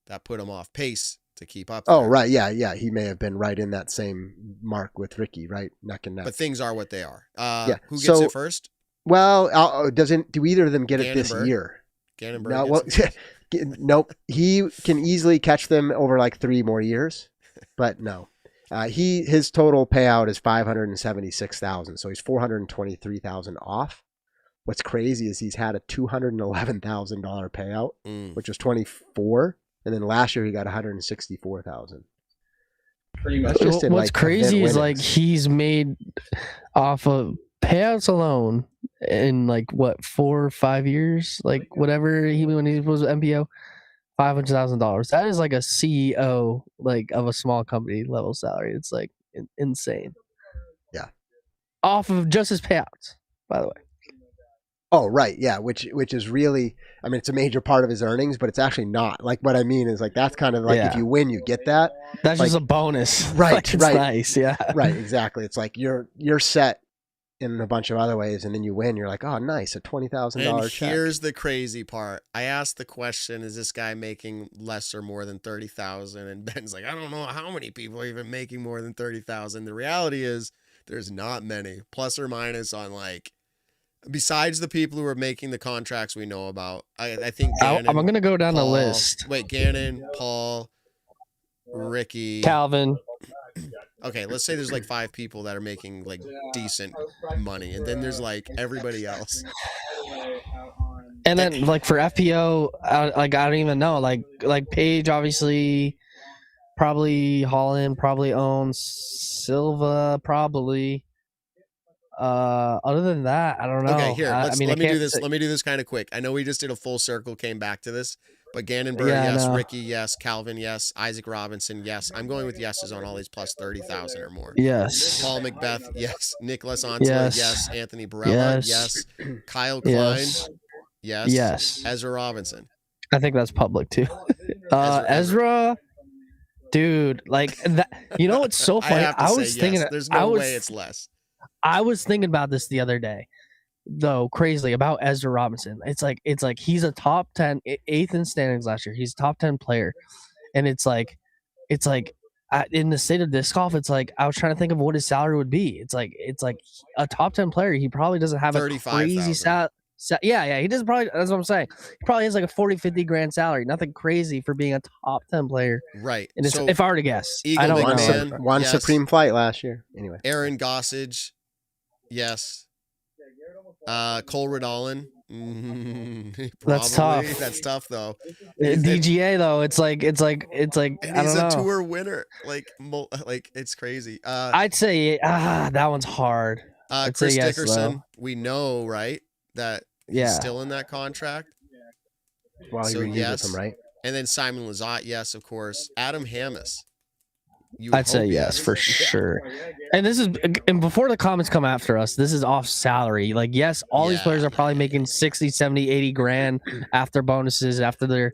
that put him off pace to keep up there. Oh, right. Yeah. He may have been right in that same mark with Ricky, right? Neck and neck. But things are what they are. Yeah. Who gets it first? Well, do either of them get it this year? Gannonberg. No, well, nope. He can easily catch them over like 3 more years, but no. His total payout is $576,000, so he's $423,000 off. What's crazy is he's had a $211,000 payout, which was 24, and then last year he got $164,000. Pretty much. What's crazy is like he's made off of payouts alone in like what 4 or 5 years, like whatever when he was MPO. $500,000. That is like a CEO like of a small company level salary. It's like insane. Yeah. Off of just his payouts, by the way. Oh, right, yeah, which is really, I mean, it's a major part of his earnings, but it's actually not. Like what I mean is like that's kind of like if Yeah. you win, you get that. That's Like, just a bonus. right, Like, it's right. nice. Yeah. Right, exactly. It's like you're set in a bunch of other ways, and then you win. You're like, oh, nice, a $20,000 And check. here's the crazy part. I asked the question, is this guy making less or more than 30,000? And Ben's like, I don't know how many people are even making more than 30,000. The reality is there's not many, plus or minus on like, besides the people who are making the contracts we know about. I think Gannon, I'm going to go down the Paul- list. Wait, Gannon, Paul, Ricky. Calvin. Okay, let's say there's like 5 people that are making like decent money, and then there's like everybody else. And then like for FPO, like I don't even know. Like Paige obviously, probably Holland, probably owns Silva, probably. Other than that, I don't know. Okay, here, let me do this. Let me do this kind of quick. I know we just did a full circle, came back to this, but Gannon Burr, Yeah, I yes. know. Ricky, yes. Calvin, yes. Isaac Robinson, yes. I'm going with yeses on all these plus 30,000 or more. Yes. Paul Macbeth, yes. Nicholas Antela, yes. Anthony Barella, yes. Kyle Klein, Yes. yes. Yes. Ezra Robinson. I think that's public too. Ezra, dude, like that. You know what's so funny? I was thinking. Yes. There's no way it's less. I was thinking about this the other day, though, crazily about Ezra Robinson. It's like he's a top 10, 8th in standings last year. He's a top 10 player, and it's like in the state of disc golf, it's like I was trying to think of what his salary would be. It's like a top 10 player. He probably doesn't have a crazy salary. Yeah, he doesn't probably. That's what I'm saying. He probably has like a 40-50 grand salary. Nothing crazy for being a top 10 player. Right. And it's, So, if I were to guess, Eagle I don't Big know. Man, One yes. Supreme Flight last year. Anyway, Aaron Gossage, yes. Cole Redolin. That's tough. That's tough though. DGA though, it's like And I he's don't know. a tour winner. Like it's crazy. I'd say that one's hard. I'd Chris say yes, Dickerson, though. we know, right? That Yeah. he's still in that contract. while he So, renewed yes. with them, right? And then Simon Lizotte, yes, of course. Adam Hammis. You I'd say hope yes for Yeah. sure. And this is and before the comments come after us, this is off salary. Like yes, all these players are probably making 60, 70, 80 grand after bonuses, after their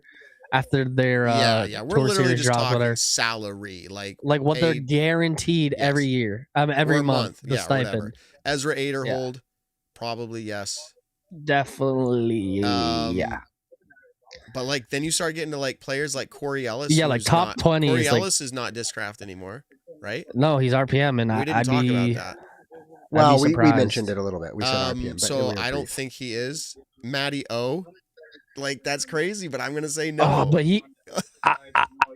yeah. We're tour literally series just drops, talking whatever. salary, like What they're paid guaranteed Yes. every year. or Every a month. The yeah, stipend. whatever. Ezra Aderhold, probably yes. Definitely yeah. But like then you start getting to like players like Corey Ellis. Yeah, like who's top not, 20 Corey is like- Ellis is not Discraft anymore, right? No, he's RPM and We didn't I'd talk be about that. Well, be we surprised. mentioned it a little bit. We said RPM, but So we were I don't brief. think he is. Matty O, like that's crazy, but I'm gonna say no. Oh, but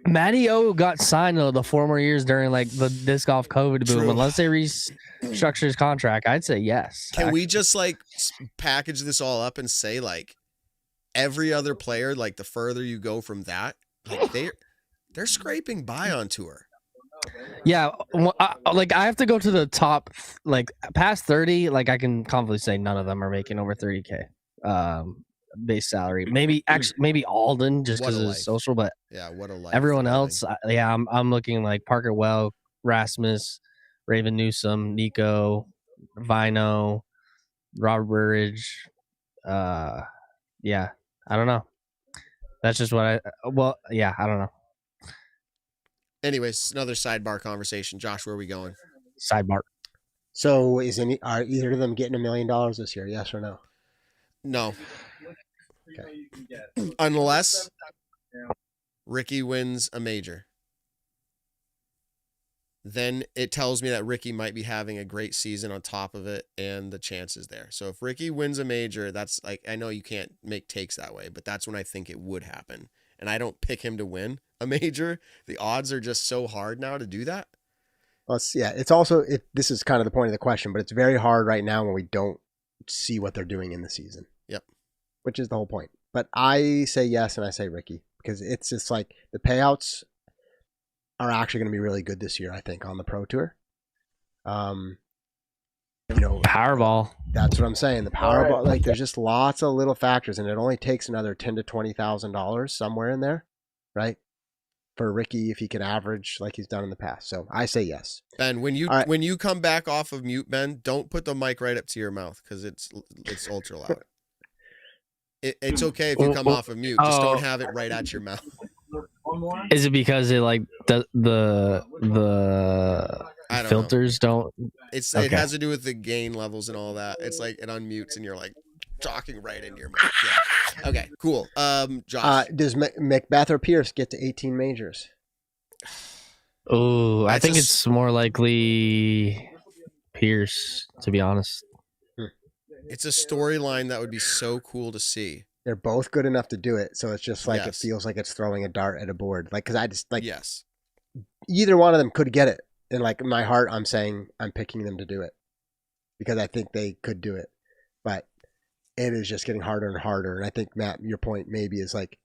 Matty O got signed though the 4 more years during like the disc golf COVID boom. True. Unless they restructure his contract, I'd say yes. Can we just like package this all up and say like every other player, like the further you go from that, like they're scraping by on tour. Yeah, I have to go to the top, like past 30. Like I can confidently say none of them are making over 30K base salary. Maybe Alden just What because a of life. his social, but Yeah, what a life. everyone they're living. else, I'm looking like Parker Well, Rasmus, Raven Newsom, Nico, Vino, Robert Burridge. Yeah, I don't know. That's just what I don't know. Anyways, another sidebar conversation. Josh, where are we going? Sidebar. So are either of them getting $1 million this year? Yes or no? No. Okay. Unless Ricky wins a major. Then it tells me that Ricky might be having a great season on top of it and the chances there. So if Ricky wins a major, that's like, I know you can't make takes that way, but that's when I think it would happen. And I don't pick him to win a major. The odds are just so hard now to do that. Well, it's also this is kind of the point of the question, but it's very hard right now when we don't see what they're doing in the season. Yep. Which is the whole point. But I say yes and I say Ricky because it's just like the payouts are actually going to be really good this year, I think, on the Pro Tour. Powerball. That's what I'm saying. The Powerball, like there's just lots of little factors, and it only takes another $10,000 to $20,000 somewhere in there, right? For Ricky, if he can average like he's done in the past. So I say yes. Ben, when right. you come back off of mute, Ben, don't put the mic right up to your mouth because it's ultra loud. It's okay if you come off of mute. Just Oh. don't have it right at your mouth. Is it because it like the I don't filters don't? It Okay. has to do with the gain levels and all that. It's like it unmutes and you're like talking right into your mouth. Yeah. Okay, cool. Josh. Does Macbeth or Pierce get to 18 majors? Oh, I That's think a it's more likely Pierce, to be honest. It's a storyline that would be so cool to see. They're both good enough to do it, so it's just like it Yes. feels like it's throwing a dart at a board. Like, because I just like Yes. either one of them could get it, and like in my heart, I'm saying I'm picking them to do it because I think they could do it, but it is just getting harder and harder. And I think Matt, your point maybe is like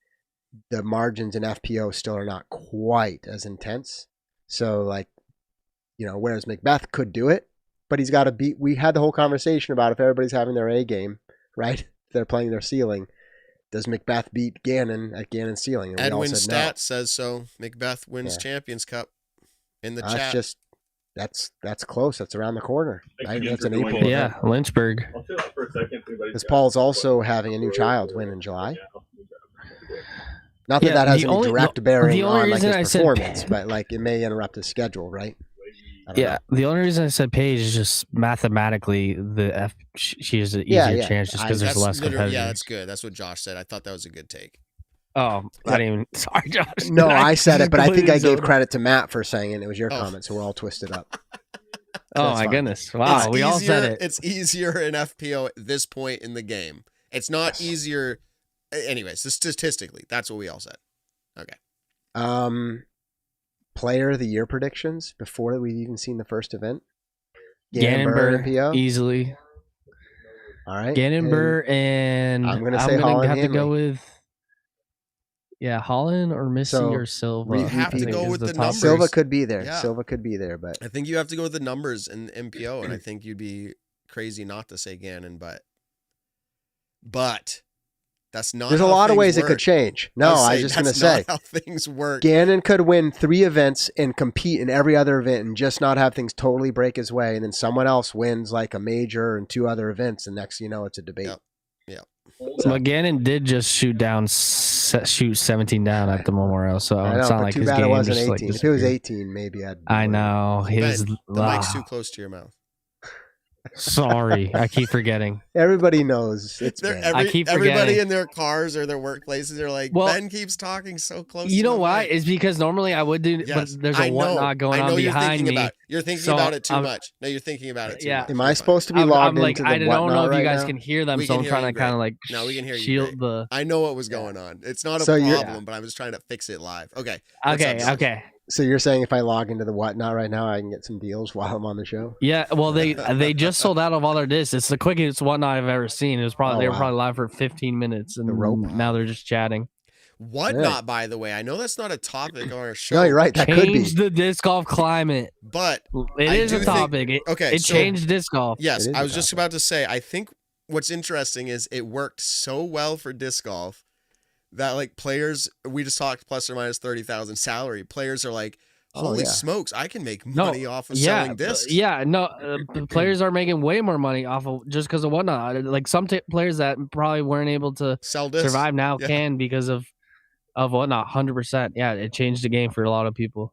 the margins in FPO still are not quite as intense. So like, whereas Macbeth could do it, but he's got to beat. We had the whole conversation about if everybody's having their A game, right? If they're playing their ceiling, does Macbeth beat Gannon at Gannon's ceiling? And Edwin we all said no. Stat says so. Macbeth wins Yeah. Champions Cup in the That's chat. just that's close. That's around the corner. Thank you That's for an joining. April. Yeah, Lynchburg. I'll chill out for a second. Because Paul's also having a new child win in July. Not that Yeah, that has the any only- direct bearing the only on like reason his I said- performance, but like it may interrupt his schedule, right? I don't Yeah, the only reason I said Paige is just mathematically she has an Yeah, easier yeah. chance just because there's That's less literally- competitors. Yeah, that's good. That's what Josh said. I thought that was a good take. Oh, I didn't even. Sorry, Josh. know. No, I said it, but I think I completely gave credit to Matt for saying it. It was your Oh. comment, so we're all twisted up. Oh That's my fine. goodness! Wow, It's we all said easier- it. It's easier in FPO at this point in the game. It's not easier. Anyways, statistically, that's what we all said. Okay. Player of the year predictions before we've even seen the first event. Gannon Burr, Gannonburr NPO. easily. All right. Gannonburr and I'm gonna say Holland have to go Hanley. with Holland or Missy So, or Silva. you You have I to think go is with the top numbers. Silva could be there. Yeah. Silva could be there, but I think you have to go with the numbers in MPO, and I think you'd be crazy not to say Gannon, but that's not. there's a how lot of things ways it work. could change. No, I was just going to that's say. not how things work. Gannon could win 3 events and compete in every other event and just not have things totally break his way. And then someone else wins like a major and 2 other events. And next, it's a debate. Yep. But Gannon did just shoot 17 down at the Memorial, so I know, it's not but like too his bad it game wasn't just 18. like If it was disappeared. 18, maybe I'd. I know he Ben, was. the mic's too close to your mouth. Sorry, I keep forgetting. Everybody knows it's They're bad. I keep everybody forgetting. in their cars or their workplaces are like, Well, Ben keeps talking so close. You to know the why? mic." It's because normally I would do, Yes. but there's I a know. whatnot going I know on you're behind thinking me. about it. You're thinking So, about it too I'm- much. No, you're thinking about it too Yeah. much. Am You're I fine. supposed to be I'm logged like, into the I don't know whatnot if you right guys now? can hear them, We so can I'm hear trying you to kind of great. like No, we can hear you shield great. the. I know what was going on. It's not a So you're- problem, but I was trying to fix it live. Okay. What's Okay, up, Josh? okay. So you're saying if I log into the whatnot right now, I can get some deals while I'm on the show? Yeah, well, they just sold out of all their discs. It's the quickest whatnot I've ever seen. It was probably Oh, they were wow. probably live for 15 minutes, and The rope. now they're just chatting. Whatnot, by the way. I know that's not a topic on our show. No, you're right. That could be. Changed the disc golf climate. But It I is do a think- topic. okay, It so- changed disc golf. yes, It is I a was just topic. about to say, I think what's interesting is it worked so well for disc golf that like players, we just talked plus or minus 30,000 salary. Players are like, holy yeah. smokes, I can make No, money off of Yeah, selling discs. the players are making way more money off of just because of whatnot. Like some players that probably weren't able to Sell discs. survive now Yeah. can because of whatnot. 100%. Yeah, it changed the game for a lot of people.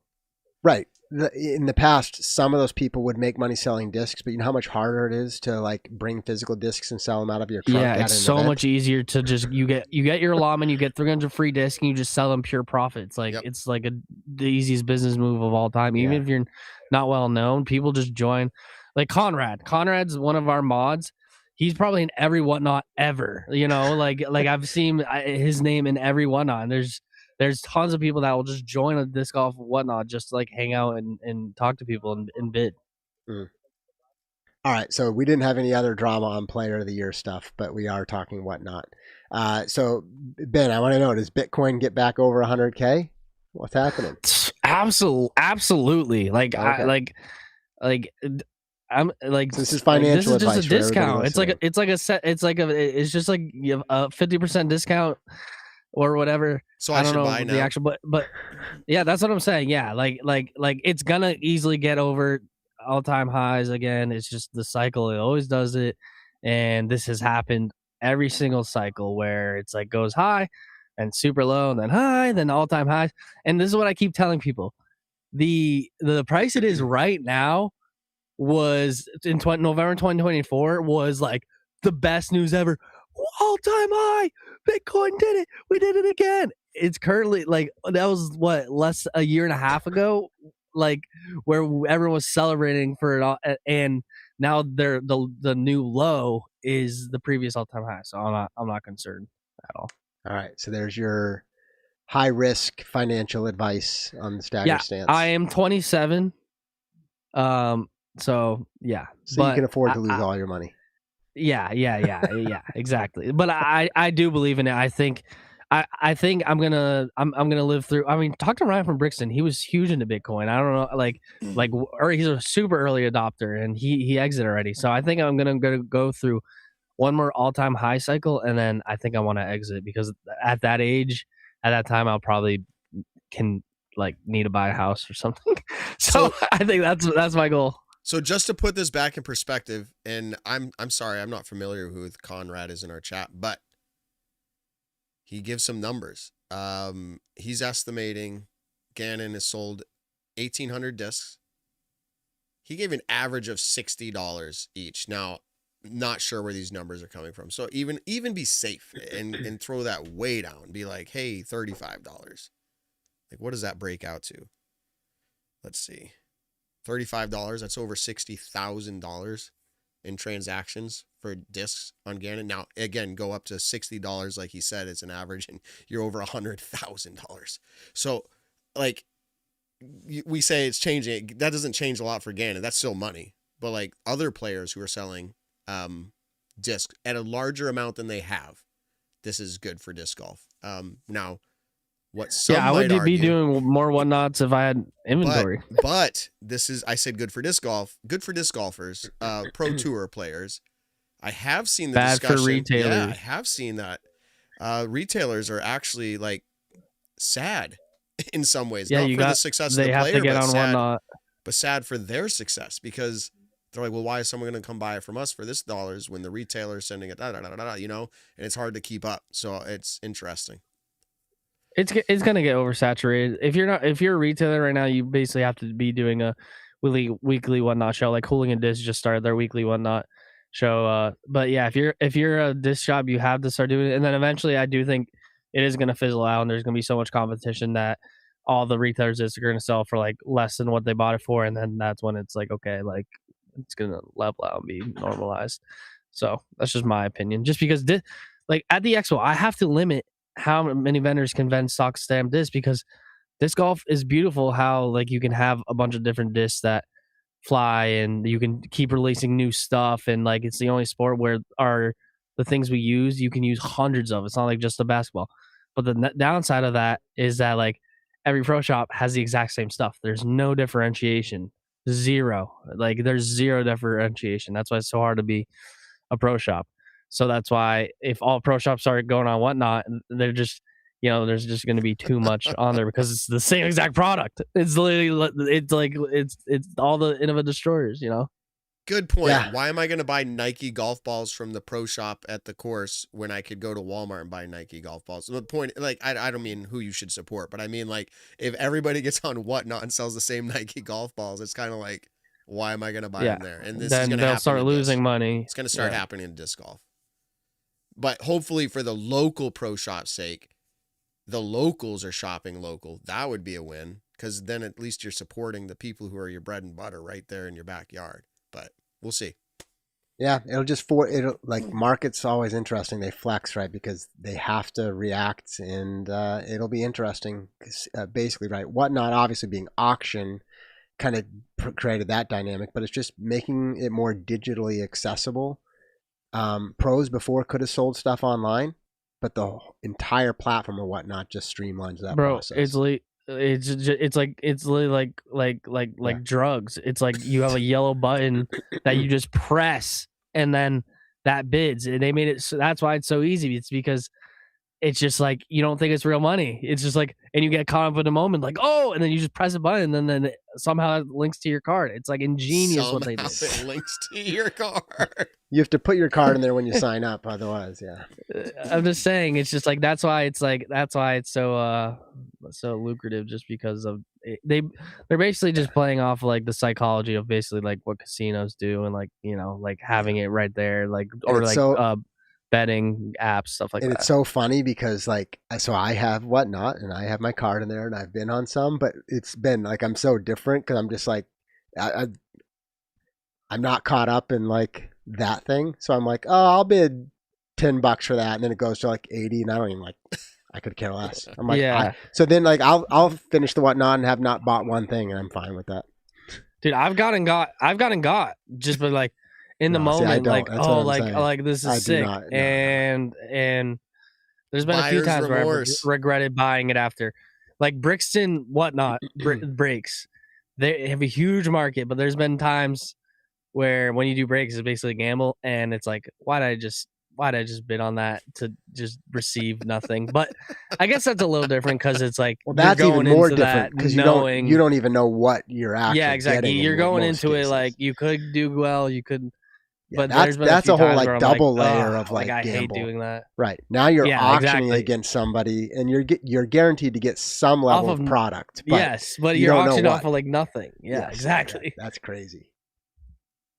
Right. In the past, some of those people would make money selling discs, but you know how much harder it is to like bring physical discs and sell them out of your trunk. Yeah, at it's an so event? much easier to just you get your allotment, you get 300 free discs, and you just sell them pure profits. Like Yep. it's like the easiest business move of all time. Even Yeah. if you're not well known, people just join. Like Conrad. Conrad's one of our mods. He's probably in every whatnot ever. Like I've seen his name in every whatnot. And there's tons of people that will just join a disc golf whatnot just to like hang out and talk to people and bid. All right, so we didn't have any other drama on Player of the Year stuff, but we are talking whatnot. So Ben, I want to know: does Bitcoin get back over 100K? What's happening? Absolutely. Like Okay. I'm like So this is like, financial this is just a advice for everybody discount. listening. It's just like you have a 50% discount or whatever. So I I don't should know buy the now. actual, but yeah, that's what I'm saying. Yeah, like it's gonna easily get over all time highs again. It's just the cycle. It always does it, and this has happened every single cycle where it's like goes high and super low and then high, then all-time highs. And this is what I keep telling people. The price it is right now was in November 2024 was like the best news ever. All-time high. Bitcoin did it. We did it again. It's currently like, that was what, less a year and a half ago, like where everyone was celebrating for it all, and now the new low is the previous all-time high. So I'm not concerned at all. All right, so there's your high risk financial advice on the stagger stance. I am 27. So yeah, so you can afford to lose all your money. Yeah, exactly. But I do believe in it. I think I'm gonna live through. I mean, talk to Ryan from Brixton. He was huge into Bitcoin. I don't know, or he's a super early adopter, and he exited already. So I think I'm gonna go through one more all-time high cycle, and then I think I want to exit, because at that age, at that time, I'll probably need to buy a house or something. So I think that's my goal. So just to put this back in perspective, and I'm sorry, I'm not familiar with Conrad is in our chat, but he gives some numbers. He's estimating Gannon has sold 1,800 discs. He gave an average of $60 each. Now, not sure where these numbers are coming from. So even be safe and throw that way down. Be like, hey, $35. Like, what does that break out to? Let's see. $35, that's over $60,000 in transactions for discs on Gannon. Now, again, go up to $60, like he said, it's an average, and you're over $100,000. So, like, we say it's changing. That doesn't change a lot for Gannon. That's still money. But, like, other players who are selling discs at a larger amount than they have, this is good for disc golf. Now, what some I would might be argue, doing more whatnots if I had inventory. But this is, I said, good for disc golf, good for disc golfers, pro tour players. I have seen the bad discussion. for retailers. Yeah, I have seen that. Retailers are actually like sad in some ways. Yeah, not for the success of the player, have to get but on sad, whatnot. but sad for their success, because they're like, well, why is someone going to come buy it from us for this dollars when the retailer is sending it, you know, and it's hard to keep up. So it's interesting. It's gonna get oversaturated. If you're a retailer right now, you basically have to be doing a weekly whatnot show. Like Cooling and Disc just started their weekly whatnot show. But yeah, if you're a disc shop, you have to start doing it. And then eventually, I do think it is gonna fizzle out, and there's gonna be so much competition that all the retailers are gonna sell for like less than what they bought it for, and then that's when it's like, okay, like it's gonna level out and be normalized. So that's just my opinion. Just because like at the expo, I have to limit how many vendors can vend stock stamp discs, because disc golf is beautiful. How like you can have a bunch of different discs that fly, and you can keep releasing new stuff, and like it's the only sport where the things we use, you can use hundreds of. It's not like just a basketball. But the downside of that is that like every pro shop has the exact same stuff. There's no differentiation. Zero. Like there's zero differentiation. That's why it's so hard to be a pro shop. So that's why if all pro shops start going on whatnot, they're just, there's just going to be too much on there, because it's the same exact product. It's literally, it's all the Innova destroyers, Good point. Yeah. Why am I going to buy Nike golf balls from the pro shop at the course when I could go to Walmart and buy Nike golf balls? The point, like, I don't mean who you should support, but I mean, like, if everybody gets on whatnot and sells the same Nike golf balls, it's kind of like, why am I going to buy them there? And this is going to happen. They'll start losing money. It's going to start happening in disc golf. But hopefully for the local pro shop's sake, the locals are shopping local. That would be a win, because then at least you're supporting the people who are your bread and butter right there in your backyard. But we'll see. Yeah, like market's always interesting. They flex, right? Because they have to react, and it'll be interesting. Basically, right? Whatnot obviously being auction kind of created that dynamic, but it's just making it more digitally accessible. Pros before could have sold stuff online, but the entire platform or whatnot just streamlines that process. It's literally like drugs. It's like you have a yellow button that you just press, and then that bids. And they made it so that's why it's so easy. It's because it's just like you don't think it's real money. It's just like, and you get caught up in the moment, like, oh, and then you just press a button, and then somehow it links to your card. It's like ingenious what they did. Somehow it links to your card. You have to put your card in there when you sign up, otherwise, yeah. I'm just saying, it's just like that's why it's so lucrative, just because of they're basically just playing off like the psychology of basically like what casinos do, and like, you know, like having it right there, like, or like betting apps, stuff like that. And it's so funny because like, so I have Whatnot and I have my card in there and I've been on some, but it's been like, I'm so different because I'm just like, I'm not caught up in like that thing. So I'm like, oh, I'll bid $10 for that. And then it goes to like 80 and I don't even like, I could care less. I'm like, yeah. So then like, I'll finish the Whatnot and have not bought one thing and I'm fine with that. Dude, I've gotten got just been like, in the moment, like, oh, like this is sick, and there's been a few times where I've regretted buying it after, like Brixton Whatnot breaks. They have a huge market, but there's been times where when you do breaks, it's basically a gamble, and it's like, why'd I just bid on that to just receive nothing? But I guess that's a little different because it's like, well, that's even more different because you don't even know what you're actually exactly. You're going into cases. It like you could do well, you could. Yeah, but that's a whole like double layer of like I gamble. hate doing that. Right. Now you're auctioning against somebody and you're guaranteed to get some level of product. But yes, but you're auctioning off of like nothing. Yeah, yes, exactly. That's crazy.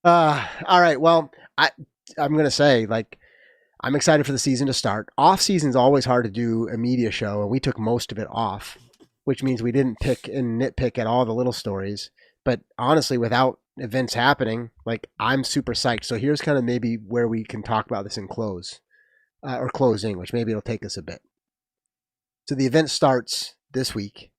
All right. Well, I'm going to say, like, I'm excited for the season to start. Off season's always hard to do a media show, and we took most of it off, which means we didn't pick and nitpick at all the little stories. But honestly, without events happening, like, I'm super psyched. So here's kind of maybe where we can talk about this in closing, which maybe it'll take us a bit. So the event starts this week.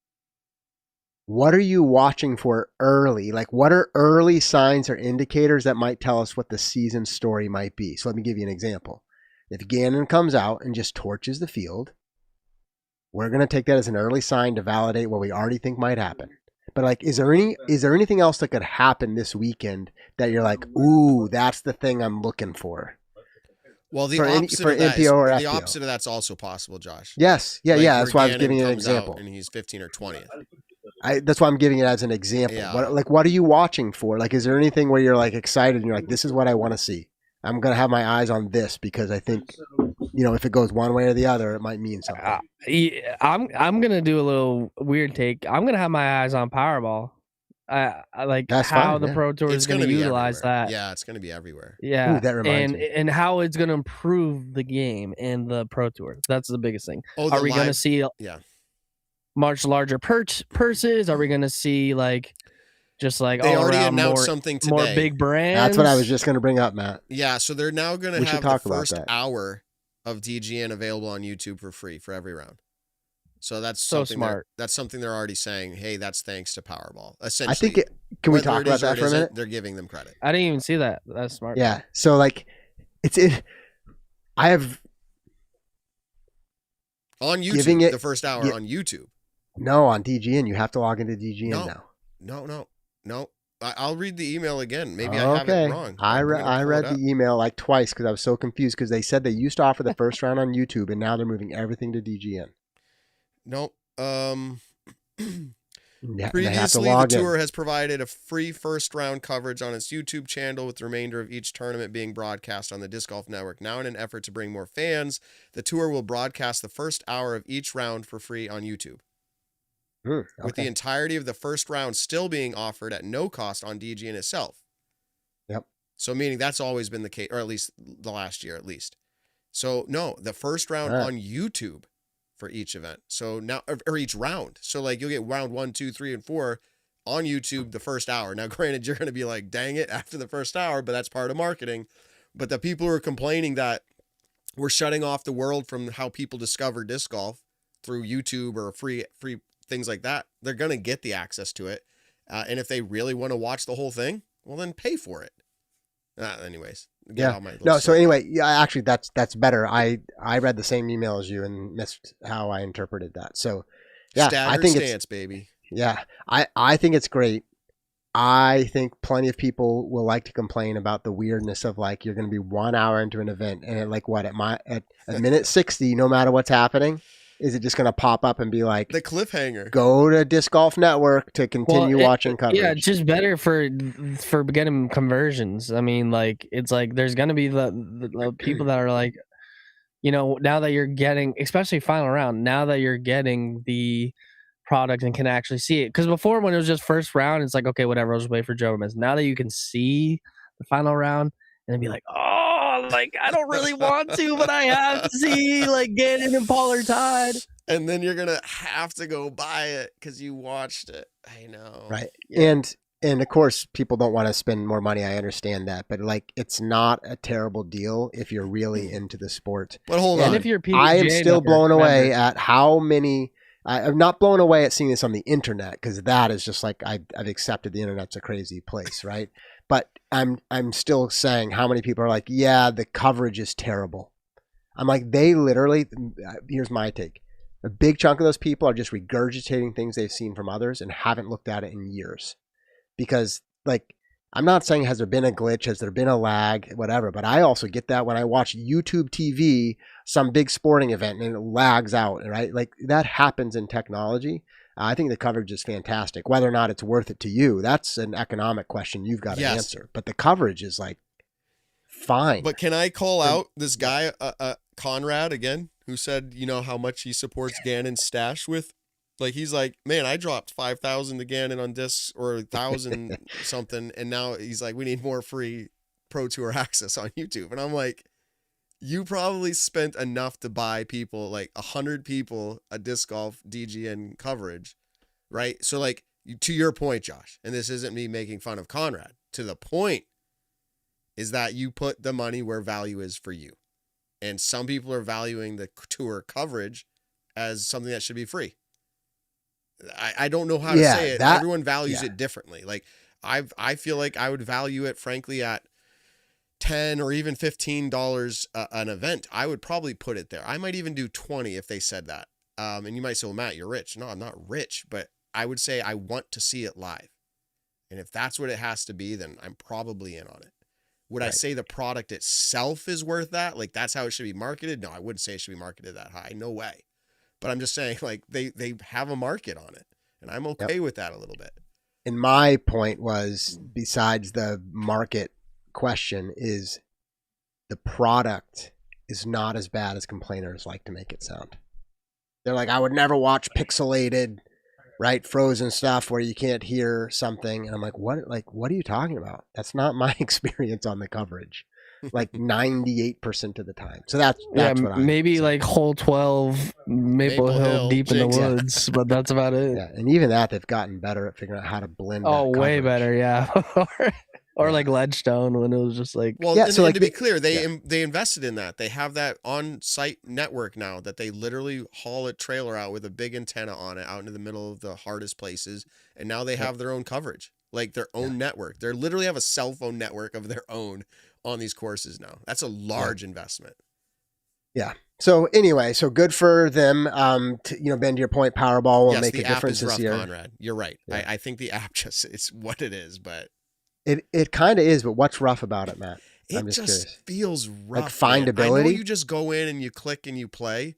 What are you watching for early? Like, what are early signs or indicators that might tell us what the season story might be? So let me give you an example. If Gannon comes out and just torches the field, we're going to take that as an early sign to validate what we already think might happen. But like, is there anything else that could happen this weekend that you're like, ooh, that's the thing I'm looking for? Well, the opposite of that's also possible, Josh. Yes, yeah, like that's why I was giving you an example. And he's 15 or 20th. That's why I'm giving it as an example. Yeah. What are you watching for? Like, is there anything where you're like excited and you're like, this is what I want to see? I'm gonna have my eyes on this because I think, if it goes one way or the other, it might mean something. I'm gonna do a little weird take. I'm gonna have my eyes on Powerball. I like that's how fine, the Pro Tour is going to utilize that. Yeah, it's going to be everywhere. Yeah, ooh, that reminds me. And how it's going to improve the game and the Pro Tour. That's the biggest thing. Are we going to see much larger purses? Are we going to see like just like they already announced something today. More big brands? That's what I was just going to bring up, Matt. Yeah, so they're now going to have the first hour of DGN available on YouTube for free for every round. So that's so smart. That's something they're already saying. Hey, that's thanks to Powerball. Essentially, I think. Can we talk about that for a minute? They're giving them credit. I didn't even see that. That's smart. Yeah. So like, I have on YouTube the first hour on YouTube. No, on DGN you have to log into DGN now. No. I'll read the email again. Maybe I have it wrong. I read the email like twice because I was so confused because they said they used to offer the first round on YouTube and now they're moving everything to DGN. No. Previously, the tour has provided a free first round coverage on its YouTube channel with the remainder of each tournament being broadcast on the Disc Golf Network. Now, in an effort to bring more fans, the tour will broadcast the first hour of each round for free on YouTube. Okay. With the entirety of the first round still being offered at no cost on DGN itself. Yep. So meaning that's always been the case, or at least the last year at least. So no, the first round on YouTube for each event. So now, or each round. So like you'll get round 1, 2, 3, and 4 on YouTube the first hour. Now, granted, you're going to be like, dang it, after the first hour, but that's part of marketing. But the people who are complaining that we're shutting off the world from how people discover disc golf through YouTube or free things like that, they're going to get the access to it. And if they really want to watch the whole thing, well, then pay for it. Anyways. Yeah. No. So anyway, actually, that's better. I read the same email as you and missed how I interpreted that. So, yeah, I think stance, baby. Yeah, I think it's great. I think plenty of people will like to complain about the weirdness of like you're going to be 1 hour into an event and at like at minute 60, no matter what's happening, Is it just going to pop up and be like, The cliffhanger. go to Disc Golf Network to continue watching coverage? Yeah, it's just better for getting conversions. I mean, like it's like there's gonna be the people that are like, you know, now that you're getting, especially final round, now that you're getting the product and can actually see it. Because before, when it was just first round, it's like, okay, whatever, I'll just wait for Joe Gomez. Now that you can see the final round and then be like, oh, like I don't really want to, but I have to see like Gannon and Pollard tied. And then you're gonna have to go buy it because you watched it. I know, right? Yeah. And of course, people don't want to spend more money. I understand that, but like, it's not a terrible deal if you're really into the sport. But hold And on, if you're I am still blown away member. at how many. I'm not blown away at seeing this on the internet, because that is just like I've accepted the internet's a crazy place, right? But I'm still saying how many people are like, yeah, the coverage is terrible. I'm like, they literally. Here's my take. A big chunk of those people are just regurgitating things they've seen from others and haven't looked at it in years. Because, like, I'm not saying has there been a glitch, has there been a lag, whatever, but I also get that when I watch YouTube TV, some big sporting event, and it lags out, right? Like, that happens in technology. I think the coverage is fantastic. Whether or not it's worth it to you, that's an economic question you've got to answer. But the coverage is, like, fine. But can I call out this guy, Conrad, again, who said, you know, how much he supports Gannon's stash with? Like, he's like, man, I dropped 5,000 to Gannon on discs, or 1,000 something, and now he's like, we need more free Pro Tour access on YouTube. And I'm like, you probably spent enough to buy people, like 100 people, a disc golf DGN coverage, right? So, like, to your point, Josh, and this isn't me making fun of Conrad, to the point is that you put the money where value is for you. And some people are valuing the tour coverage as something that should be free. I don't know how to say it. Everyone values it differently. Like, I feel like I would value it, frankly, at $10 or even $15 an event. I would probably put it there. I might even do 20 if they said that. And you might say, well, Matt, you're rich. No, I'm not rich, but I would say I want to see it live. And if that's what it has to be, then I'm probably in on it. Would I say the product itself is worth that? Like, that's how it should be marketed? No, I wouldn't say it should be marketed that high. No way. But I'm just saying, like, they have a market on it, and I'm okay with that a little bit. And my point was, besides the market question, is the product is not as bad as complainers like to make it sound. They're like, I would never watch pixelated, right, frozen stuff where you can't hear something. And I'm like, what are you talking about? That's not my experience on the coverage. Like 98% of the time. So that's what I'm maybe saying. Like hole 12, Maple Hill deep in the woods, but that's about it. Yeah, and even that, they've gotten better at figuring out how to blend. Oh, way better, yeah. Or like Ledgestone, when it was just like, well, yeah. So, and to be clear, they invested in that. They have that on-site network now that they literally haul a trailer out with a big antenna on it out into the middle of the hardest places, and now they have their own coverage, like their own network. They literally have a cell phone network of their own on these courses now. That's a large investment. Yeah. So anyway, so good for them. Ben, to your point, Powerball will make a difference this year. Conrad, you're right. Yeah. I think the app it's what it is, but it kind of is. But what's rough about it, Matt? I'm just curious. Feels rough. Like findability. I know you just go in and you click and you play.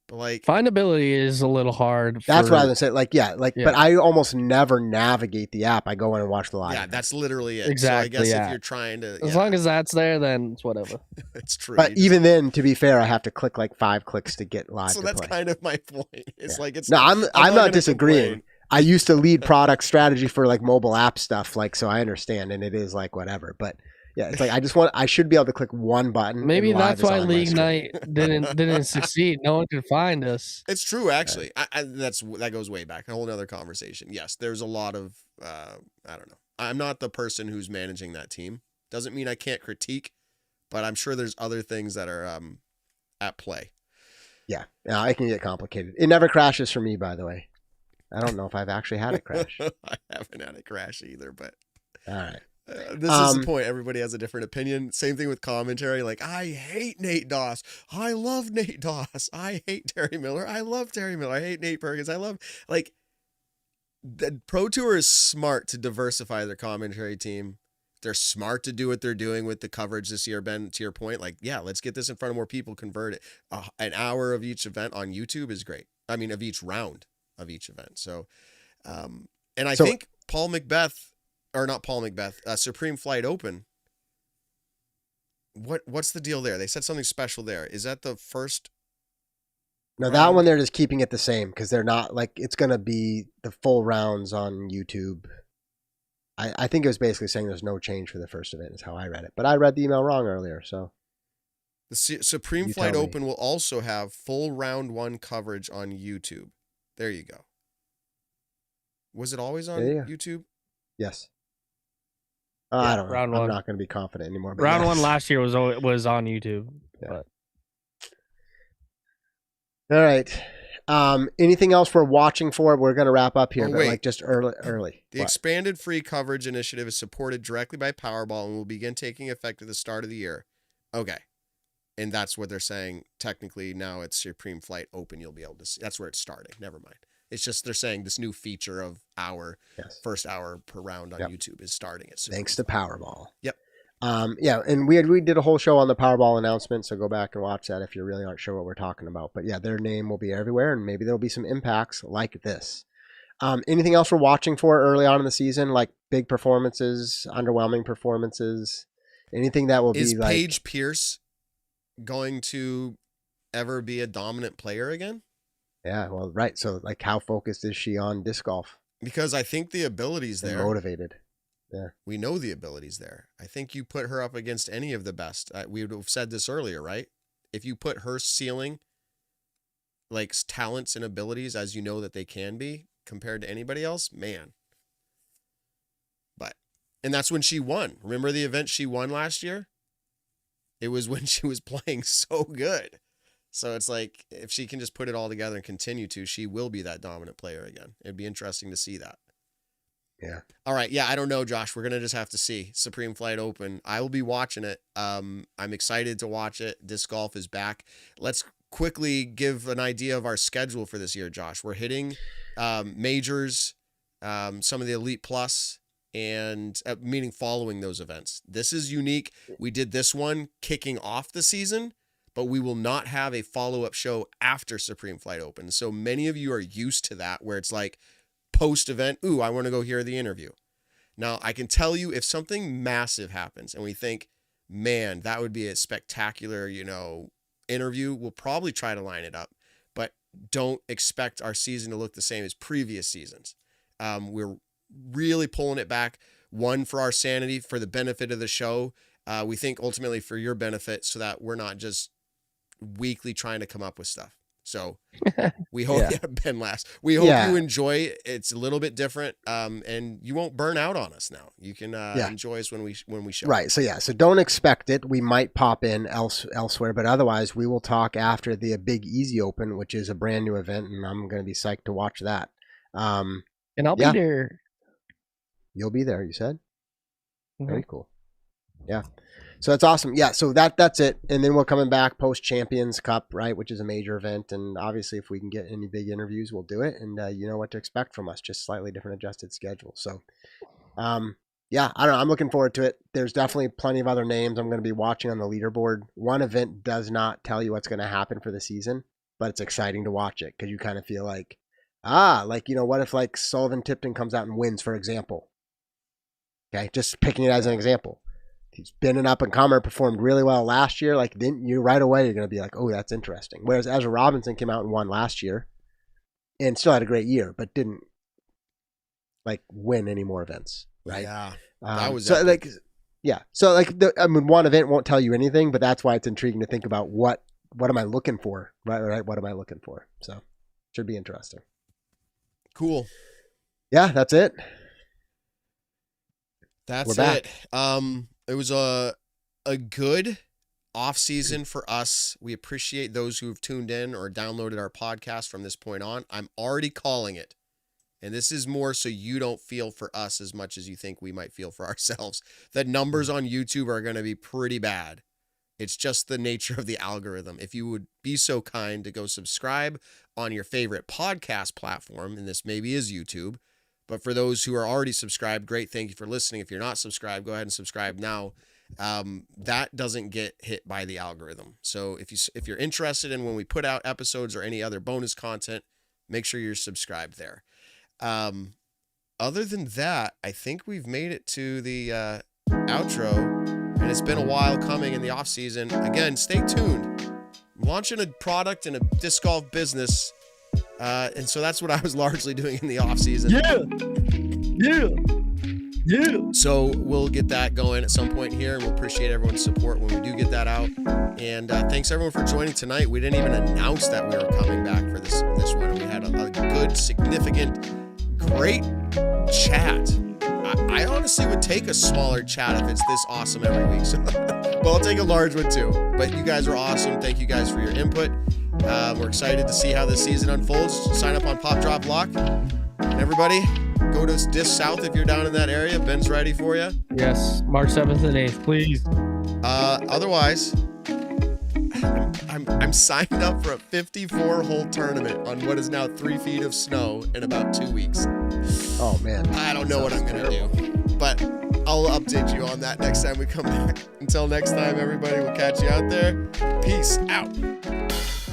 But like, findability is a little hard. That's what I was gonna say. But I almost never navigate the app. I go in and watch the live. Yeah, that's literally it. Exactly. So I guess if you're trying to, as long as that's there, then it's whatever. It's true. But even then, to be fair, I have to click like 5 clicks to get live. So that's kind of my point. It's like it's. No, I'm not disagreeing. Complain. I used to lead product strategy for like mobile app stuff, like, so I understand, and it is like whatever, but. Yeah, it's like I should be able to click one button. Maybe that's why League Night didn't succeed. No one could find us. It's true, actually. That goes way back. A whole other conversation. Yes, there's a lot of I don't know. I'm not the person who's managing that team. Doesn't mean I can't critique, but I'm sure there's other things that are at play. Yeah, it can get complicated. It never crashes for me, by the way. I don't know if I've actually had it crash. I haven't had it crash either, but all right. This is the point. Everybody has a different opinion. Same thing with commentary. Like, I hate Nate Doss. I love Nate Doss. I hate Terry Miller. I love Terry Miller. I hate Nate Perkins. I love, like, the Pro Tour is smart to diversify their commentary team. They're smart to do what they're doing with the coverage this year, Ben, to your point. Like, yeah, let's get this in front of more people, convert it. An hour of each event on YouTube is great. I mean, of each round of each event. So, and I think Supreme Flight Open, what's the deal there? They said something special there. Is that the first? No, that one they're just keeping it the same because they're not like it's going to be the full rounds on YouTube. I think it was basically saying there's no change for the first event is how I read it. But I read the email wrong earlier. So the Supreme Flight Open will also have full round 1 coverage on YouTube. There you go. Was it always on YouTube? Yes. Yeah, I don't know. round I'm one. not going to be confident anymore. But Round 1 last year was on YouTube. Yeah. But all right. Anything else we're watching for? We're going to wrap up here, Oh, but wait. like just early. The expanded free coverage initiative is supported directly by Powerball and will begin taking effect at the start of the year. Okay. And that's what they're saying. Technically, now it's Supreme Flight Open. You'll be able to see. That's where it's starting. Never mind. It's just they're saying this new feature of first hour per round on YouTube is starting at Supreme Thanks to Powerball. Yep. Yeah, and we did a whole show on the Powerball announcement, so go back and watch that if you really aren't sure what we're talking about. But yeah, their name will be everywhere, and maybe there'll be some impacts like this. Anything else we're watching for early on in the season, like big performances, underwhelming performances, anything that will be like... Is Paige Pierce going to ever be a dominant player again? Yeah, well, right. So like how focused is she on disc golf? Because I think the ability's there. Motivated. Yeah. We know the ability's there. I think you put her up against any of the best. We would have said this earlier, right? If you put her ceiling, like talents and abilities as you know that they can be compared to anybody else, man. And that's when she won. Remember the event she won last year? It was when she was playing so good. So it's like, if she can just put it all together and continue to, she will be that dominant player again. It'd be interesting to see that. Yeah. All right. Yeah, I don't know, Josh. We're going to just have to see. Supreme Flight Open. I will be watching it. I'm excited to watch it. Disc golf is back. Let's quickly give an idea of our schedule for this year, Josh. We're hitting majors, some of the Elite Plus, and meaning following those events. This is unique. We did this one kicking off the season, but we will not have a follow-up show after Supreme Flight Open. So many of you are used to that, where it's like, post-event, ooh, I want to go hear the interview. Now, I can tell you if something massive happens and we think, man, that would be a spectacular, interview, we'll probably try to line it up, but don't expect our season to look the same as previous seasons. We're really pulling it back, one, for our sanity, for the benefit of the show. We think ultimately for your benefit, so that we're not just weekly trying to come up with stuff. So we hope Ben last. We hope you enjoy it. It's a little bit different, and you won't burn out on us now. You can enjoy us when we show. Right. So don't expect it. We might pop in elsewhere, but otherwise we will talk after the Big Easy Open, which is a brand new event, and I'm going to be psyched to watch that. And I'll be there. You'll be there, you said? Mm-hmm. Very cool. Yeah. So that's awesome. Yeah, so that's it. And then we're coming back post Champions Cup, right, which is a major event. And obviously if we can get any big interviews, we'll do it. And you know what to expect from us, just slightly different adjusted schedule. So, I don't know. I'm looking forward to it. There's definitely plenty of other names I'm going to be watching on the leaderboard. One event does not tell you what's going to happen for the season, but it's exciting to watch it because you kind of feel like, what if like Sullivan Tipton comes out and wins, for example? Okay, just picking it as an example. He's been an up-and-comer, performed really well last year. Like, didn't you right away, you're going to be like, oh, that's interesting. Whereas Ezra Robinson came out and won last year and still had a great year, but didn't, like, win any more events, right? Yeah, that was so, epic. like, yeah. So, like, one event won't tell you anything, but that's why it's intriguing to think about what am I looking for, right? What am I looking for? So, should be interesting. Cool. Yeah, that's it. That's it. It was a good off season for us. We appreciate those who have tuned in or downloaded our podcast from this point on. I'm already calling it. And this is more so you don't feel for us as much as you think we might feel for ourselves. The numbers on YouTube are going to be pretty bad. It's just the nature of the algorithm. If you would be so kind to go subscribe on your favorite podcast platform, and this maybe is YouTube, But for those who are already subscribed, great. Thank you for listening. If you're not subscribed, go ahead and subscribe now. That doesn't get hit by the algorithm. So if you're interested in when we put out episodes or any other bonus content, make sure you're subscribed there. Other than that, I think we've made it to the outro, and it's been a while coming in the off season. Again, stay tuned. I'm launching a product and a disc golf business. And so that's what I was largely doing in the off season. Yeah. So we'll get that going at some point here, and we'll appreciate everyone's support when we do get that out. And thanks everyone for joining tonight. We didn't even announce that we were coming back for this one. We had a good, significant, great chat. I honestly would take a smaller chat if it's this awesome every week. So, well, I'll take a large one too. But you guys are awesome. Thank you guys for your input. We're excited to see how this season unfolds. Sign up on Pop Drop Lock. And everybody, go to Disc South if you're down in that area. Ben's ready for you. Yes, March 7th and 8th, please. Otherwise, I'm signed up for a 54-hole tournament on what is now 3 feet of snow in about 2 weeks. Oh, man. I don't know what I'm going to do, but I'll update you on that next time we come back. Until next time, everybody, we'll catch you out there. Peace out.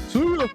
See ya.